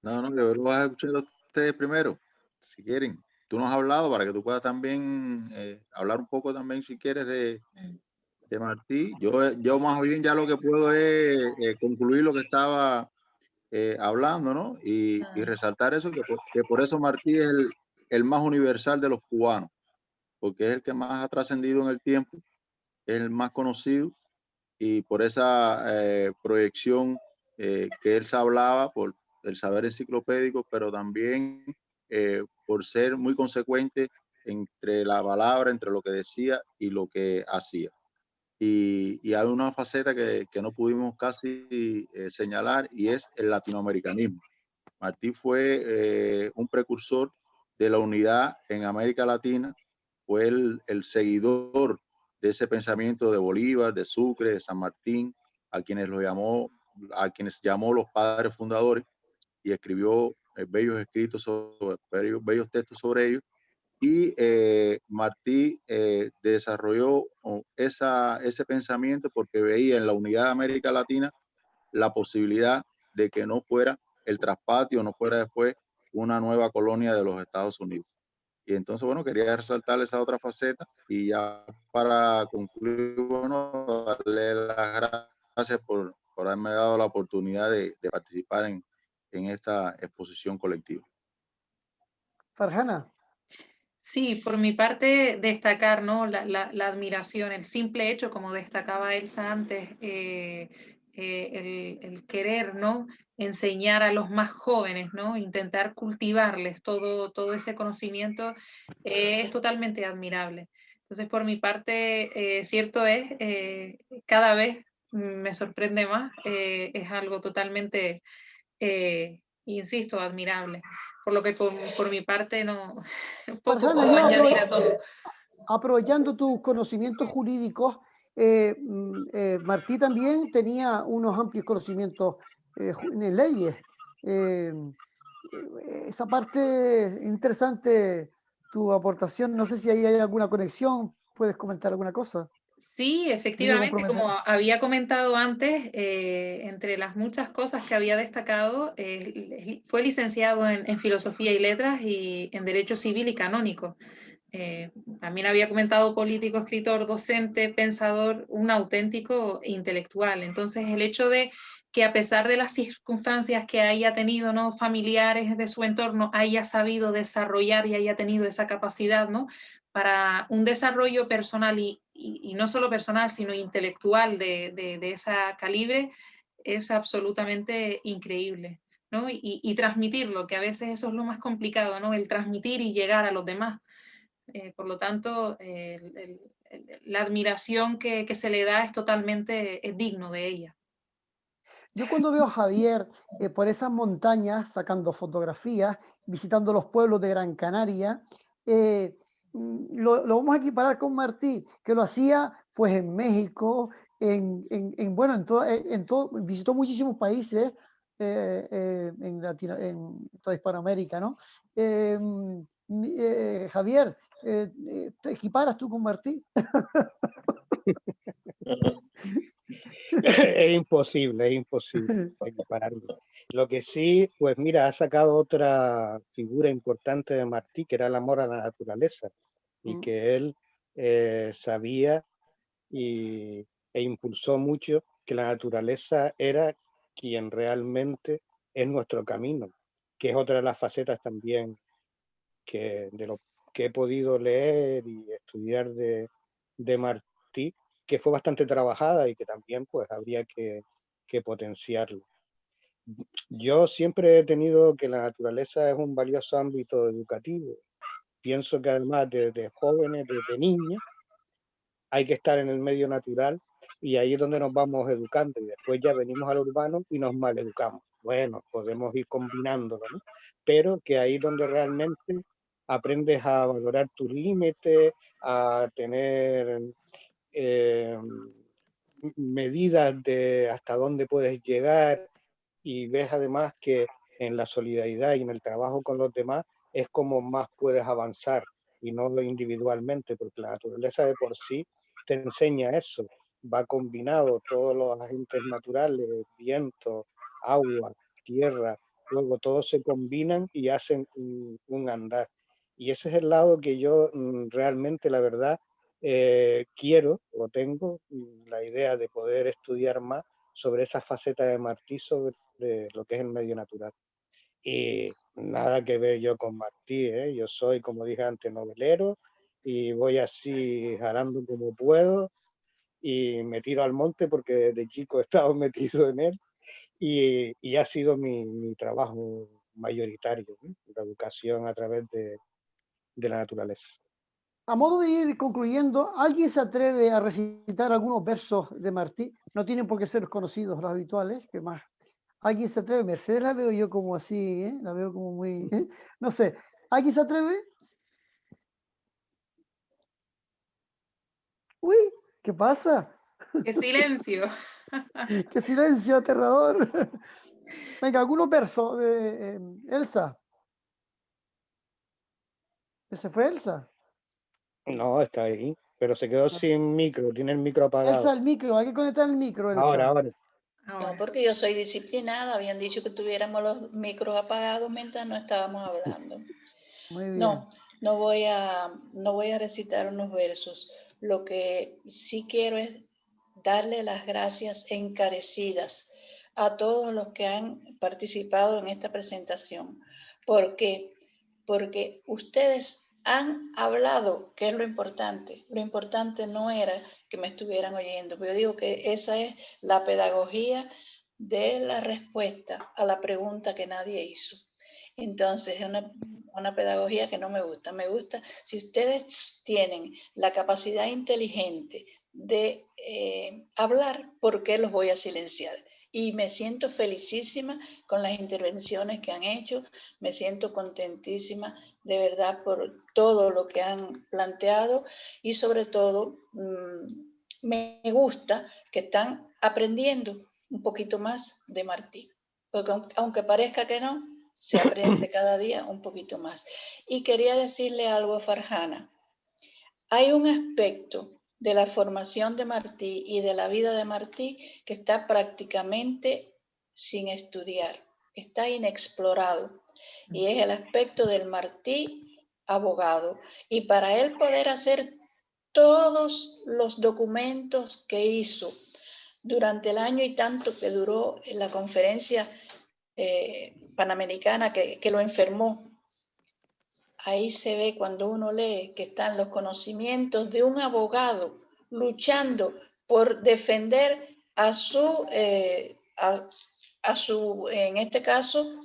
No, yo lo voy a escuchar a ustedes primero, si quieren. Tú nos has hablado para que tú puedas también hablar un poco también, si quieres, de Martí. Yo más bien ya lo que puedo es concluir lo que estaba hablando, ¿no? Y resaltar eso, que por eso Martí es el más universal de los cubanos, porque es el que más ha trascendido en el tiempo, es el más conocido, y por esa proyección que él se hablaba, por el saber enciclopédico, pero también por ser muy consecuente entre la palabra, entre lo que decía y lo que hacía. y hay una faceta que no pudimos casi señalar, y es el latinoamericanismo. Martí fue un precursor de la unidad en América Latina, fue el seguidor de ese pensamiento de Bolívar, de Sucre, de San Martín, a quienes llamó los padres fundadores, y escribió bellos escritos bellos textos sobre ellos. Y Martí desarrolló ese pensamiento porque veía en la unidad de América Latina la posibilidad de que no fuera el traspatio, no fuera después una nueva colonia de los Estados Unidos. Y entonces, bueno, quería resaltar esa otra faceta, y ya para concluir, bueno, darle las gracias por haberme dado la oportunidad de participar en esta exposición colectiva. Farjana. Sí, por mi parte, destacar, ¿no? la admiración, el simple hecho, como destacaba Elsa antes, el querer, ¿no? Enseñar a los más jóvenes, ¿no? Intentar cultivarles todo ese conocimiento es totalmente admirable. Entonces, por mi parte, cierto es, cada vez me sorprende más, es algo totalmente, insisto, admirable. Por lo que por mi parte no, poco Farjana, puedo añadir a todo. aprovechando tus conocimientos jurídicos, Martí también tenía unos amplios conocimientos en leyes. Esa parte interesante, tu aportación, no sé si ahí hay alguna conexión, puedes comentar alguna cosa. Sí, efectivamente, como había comentado antes, entre las muchas cosas que había destacado, fue licenciado en Filosofía y Letras y en Derecho Civil y Canónico. También había comentado político, escritor, docente, pensador, un auténtico intelectual. Entonces, el hecho de que a pesar de las circunstancias que haya tenido, ¿no? Familiares de su entorno, haya sabido desarrollar y haya tenido esa capacidad, ¿no? Para un desarrollo personal y no solo personal, sino intelectual de esa calibre, es absolutamente increíble, ¿no? Y transmitirlo, que a veces eso es lo más complicado, ¿no? El transmitir y llegar a los demás. Por lo tanto, la admiración que se le da es totalmente digno de ella. Yo cuando veo a Javier por esas montañas, sacando fotografías, visitando los pueblos de Gran Canaria, lo vamos a equiparar con Martí, que lo hacía pues en México, bueno, visitó muchísimos países en toda Hispanoamérica, ¿no? Javier, ¿te equiparas tú con Martí? Es imposible equipararlo. Lo que sí, pues mira, ha sacado otra figura importante de Martí, que era el amor a la naturaleza, y que él sabía e impulsó mucho que la naturaleza era quien realmente es nuestro camino, que es otra de las facetas también de lo que he podido leer y estudiar de Martí, que fue bastante trabajada y que también pues habría que potenciarlo. Yo siempre he tenido que la naturaleza es un valioso ámbito educativo. Pienso que además desde jóvenes, desde niños, hay que estar en el medio natural, y ahí es donde nos vamos educando, y después ya venimos al urbano y nos maleducamos. Bueno, podemos ir combinándolo, ¿no? Pero que ahí es donde realmente aprendes a valorar tus límites, a tener medidas de hasta dónde puedes llegar, y ves además que en la solidaridad y en el trabajo con los demás es como más puedes avanzar, y no individualmente, porque la naturaleza de por sí te enseña eso, va combinado todos los agentes naturales, viento, agua, tierra, luego todos se combinan y hacen un andar. Y ese es el lado que yo realmente, la verdad, quiero o tengo la idea de poder estudiar más sobre esa faceta de Martí, sobre lo que es el medio natural. Y nada que ver yo con Martí, ¿eh? Yo soy, como dije antes, novelero, y voy así jalando como puedo y me tiro al monte porque desde chico he estado metido en él, y ha sido mi trabajo mayoritario, ¿eh? La educación a través de la naturaleza. a modo de ir concluyendo, ¿alguien se atreve a recitar algunos versos de Martí? No tienen por qué ser los conocidos, los habituales, que más. ¿Alguien se atreve? Mercedes la veo yo como así, ¿eh? La veo como muy... ¿eh? No sé, ¿alguien se atreve? Uy, ¿qué pasa? ¡Qué silencio! ¡Qué silencio aterrador! Venga, algunos versos. Elsa. ¿Ese fue Elsa? No, está ahí, pero se quedó Ah. sin micro, tiene el micro apagado. Elsa, el micro, hay que conectar el micro, Elsa. Ahora. No, porque yo soy disciplinada. Habían dicho que tuviéramos los micros apagados mientras no estábamos hablando. Muy bien. No, no voy a recitar unos versos. Lo que sí quiero es darle las gracias encarecidas a todos los que han participado en esta presentación. ¿Por qué? Porque ustedes han hablado, que es lo importante. Lo importante no era que me estuvieran oyendo, pero yo digo que esa es la pedagogía de la respuesta a la pregunta que nadie hizo. Entonces, es una pedagogía que no me gusta. Me gusta si ustedes tienen la capacidad inteligente de hablar, ¿por qué los voy a silenciar? Y me siento felicísima con las intervenciones que han hecho, me siento contentísima de verdad por todo lo que han planteado y sobre todo me gusta que están aprendiendo un poquito más de Martí, porque aunque parezca que no, se aprende cada día un poquito más. Y quería decirle algo a Farjana. Hay un aspecto de la formación de Martí y de la vida de Martí que está prácticamente sin estudiar, está inexplorado, y es el aspecto del Martí abogado. Y para él poder hacer todos los documentos que hizo durante el año y tanto que duró en la conferencia panamericana que lo enfermó, ahí se ve cuando uno lee que están los conocimientos de un abogado luchando por defender a su, en este caso,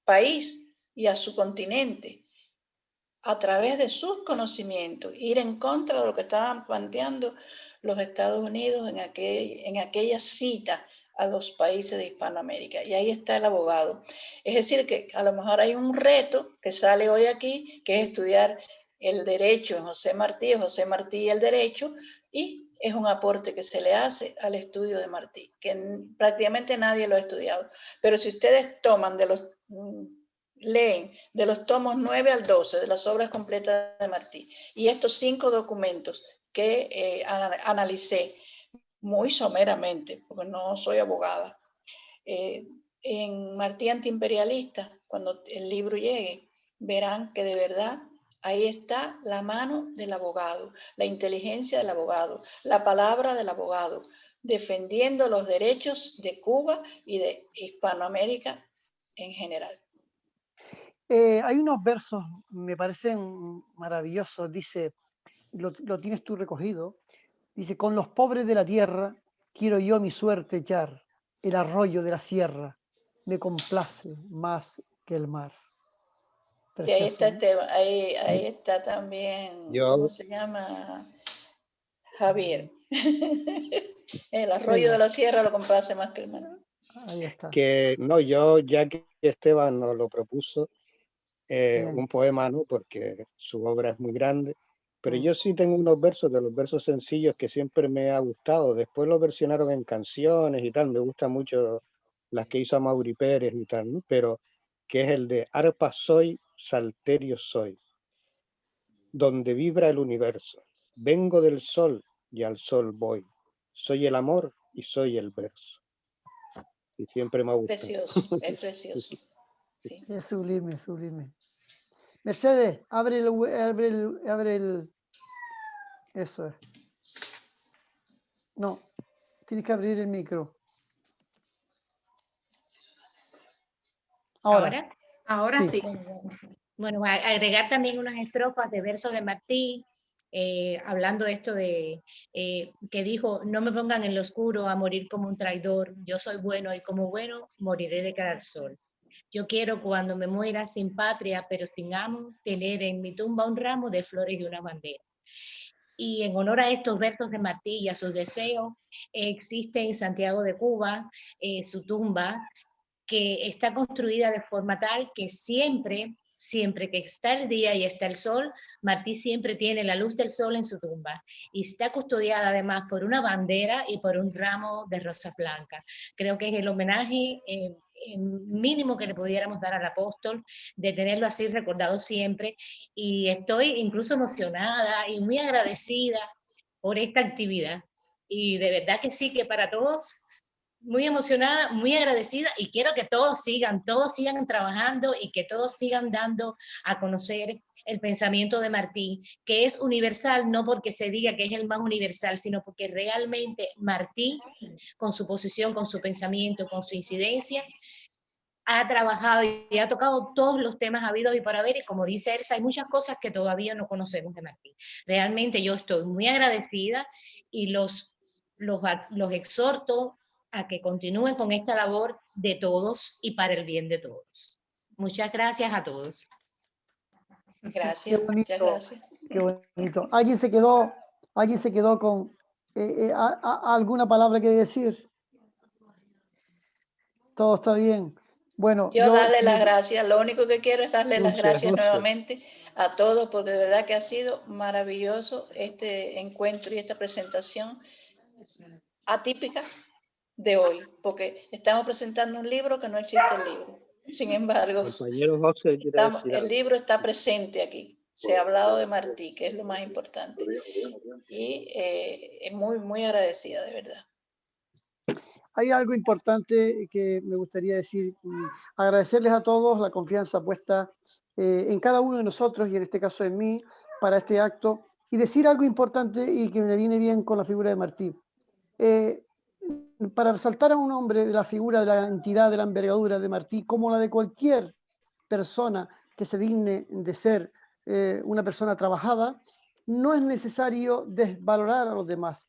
país y a su continente, a través de sus conocimientos, ir en contra de lo que estaban planteando los Estados Unidos en aquella cita a los países de Hispanoamérica. Y ahí está el abogado. Es decir, que a lo mejor hay un reto que sale hoy aquí, que es estudiar el derecho en José Martí y el derecho, y es un aporte que se le hace al estudio de Martí, que prácticamente nadie lo ha estudiado. Pero si ustedes toman leen de los tomos 9 al 12 de las obras completas de Martí y estos 5 documentos que analicé muy someramente, porque no soy abogada, en Martí Antiimperialista, cuando el libro llegue, verán que de verdad ahí está la mano del abogado, la inteligencia del abogado, la palabra del abogado, defendiendo los derechos de Cuba y de Hispanoamérica en general. Hay unos versos, me parecen maravillosos, dice, lo tienes tú recogido, dice, con los pobres de la tierra quiero yo mi suerte echar, el arroyo de la sierra me complace más que el mar. Y ahí está, Precioso, ¿no? ahí está también, ¿cómo se llama? Javier. El arroyo Venga, de la sierra lo complace más que el mar. ahí está. Que no, yo ya que Esteban nos lo propuso, Bien. un poema, ¿no? Porque su obra es muy grande, pero Mm. yo sí tengo unos versos de los versos sencillos que siempre me ha gustado. Después lo versionaron en canciones y tal, me gustan mucho las que hizo Amaury Pérez y tal, ¿no? Pero que es el de arpa soy, salterio soy, donde vibra el universo. Vengo del sol y al sol voy. Soy el amor y soy el verso. Y siempre me ha gustado. Precioso, es precioso. Sí. Es sublime, sublime. Mercedes, abre el... Eso es. No, tienes que abrir el micro. Ahora. Ahora sí. Bueno, agregar también unas estrofas de versos de Martí, hablando de esto de que dijo, no me pongan en lo oscuro a morir como un traidor, yo soy bueno y como bueno moriré de cara al sol. Yo quiero cuando me muera sin patria, pero sin amo, tener en mi tumba un ramo de flores y una bandera. Y en honor a estos versos de Martí y a sus deseos, existe en Santiago de Cuba su tumba, que está construida de forma tal que siempre que está el día y está el sol, Martí siempre tiene la luz del sol en su tumba. Y está custodiada además por una bandera y por un ramo de rosas blancas. Creo que es el homenaje mínimo que le pudiéramos dar al apóstol, de tenerlo así recordado siempre. Y estoy incluso emocionada y muy agradecida por esta actividad. Y de verdad que sí, que para todos, muy emocionada, muy agradecida, y quiero que todos sigan trabajando y que todos sigan dando a conocer el pensamiento de Martí, que es universal, no porque se diga que es el más universal, sino porque realmente Martí, con su posición, con su pensamiento, con su incidencia, ha trabajado y ha tocado todos los temas habidos y por haber, y como dice Elsa, hay muchas cosas que todavía no conocemos de Martí. Realmente yo estoy muy agradecida y los exhorto a que continúen con esta labor de todos y para el bien de todos. Muchas gracias a todos. Gracias, muchas gracias. Qué bonito. ¿Alguien se quedó con alguna palabra que decir? Todo está bien. Bueno, yo darle las gracias, lo único que quiero es darle las gracias muchas. nuevamente a todos, porque de verdad que ha sido maravilloso este encuentro y esta presentación atípica de hoy, porque estamos presentando un libro que no existe el libro. Sin embargo, Compañero José, el libro está presente aquí. Se ha hablado de Martí, que es lo más importante. Y es muy, muy agradecida, de verdad. Hay algo importante que me gustaría decir. Agradecerles a todos la confianza puesta en cada uno de nosotros, y en este caso en mí, para este acto, y decir algo importante y que me viene bien con la figura de Martí. Para resaltar a un hombre de la figura, de la entidad, de la envergadura de Martí, como la de cualquier persona que se digne de ser una persona trabajada, no es necesario desvalorar a los demás.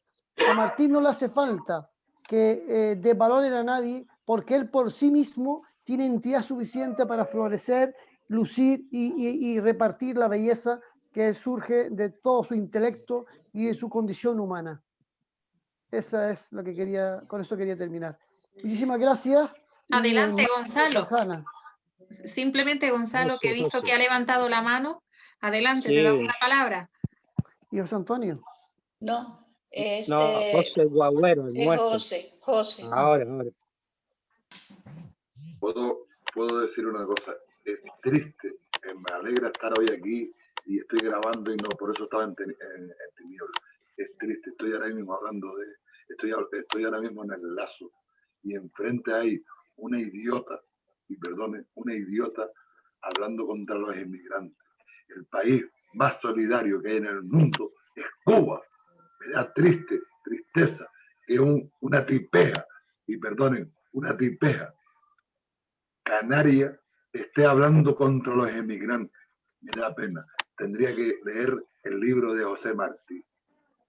A Martí no le hace falta que desvaloren a nadie, porque él por sí mismo tiene entidad suficiente para florecer, lucir y repartir la belleza que surge de todo su intelecto y de su condición humana. Esa es lo que quería, con eso quería terminar. Muchísimas gracias. Adelante, Gonzalo. Rosana. Simplemente, Gonzalo, que he visto que ha levantado la mano. Adelante, Sí. te damos la palabra. ¿Y José Antonio? No, es, José Guagüero, el es muerto. José. Ahora. ¿Puedo decir una cosa? Es triste, me alegra estar hoy aquí y estoy grabando y no, por eso estaba en tinieblas. Es triste, estoy ahora mismo estoy ahora mismo en el Lazo, y enfrente hay una idiota hablando contra los inmigrantes. El país más solidario que hay en el mundo es Cuba. Me da tristeza que una tipeja, y perdonen, una tipeja canaria esté hablando contra los emigrantes. Me da pena. Tendría que leer el libro de José Martí.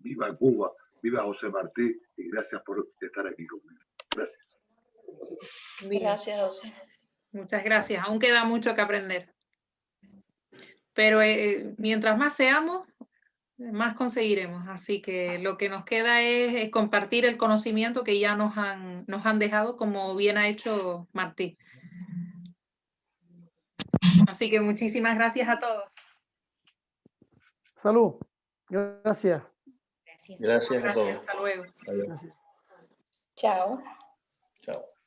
Viva Cuba, viva José Martí, y gracias por estar aquí conmigo. Gracias. Gracias, José. Muchas gracias. Aún queda mucho que aprender. Pero mientras más seamos, más conseguiremos. Así que lo que nos queda es compartir el conocimiento que ya nos han dejado, como bien ha hecho Martí. Así que muchísimas gracias a todos. Salud. Gracias. Gracias a todos. Hasta luego. Adiós. Chao. Chao.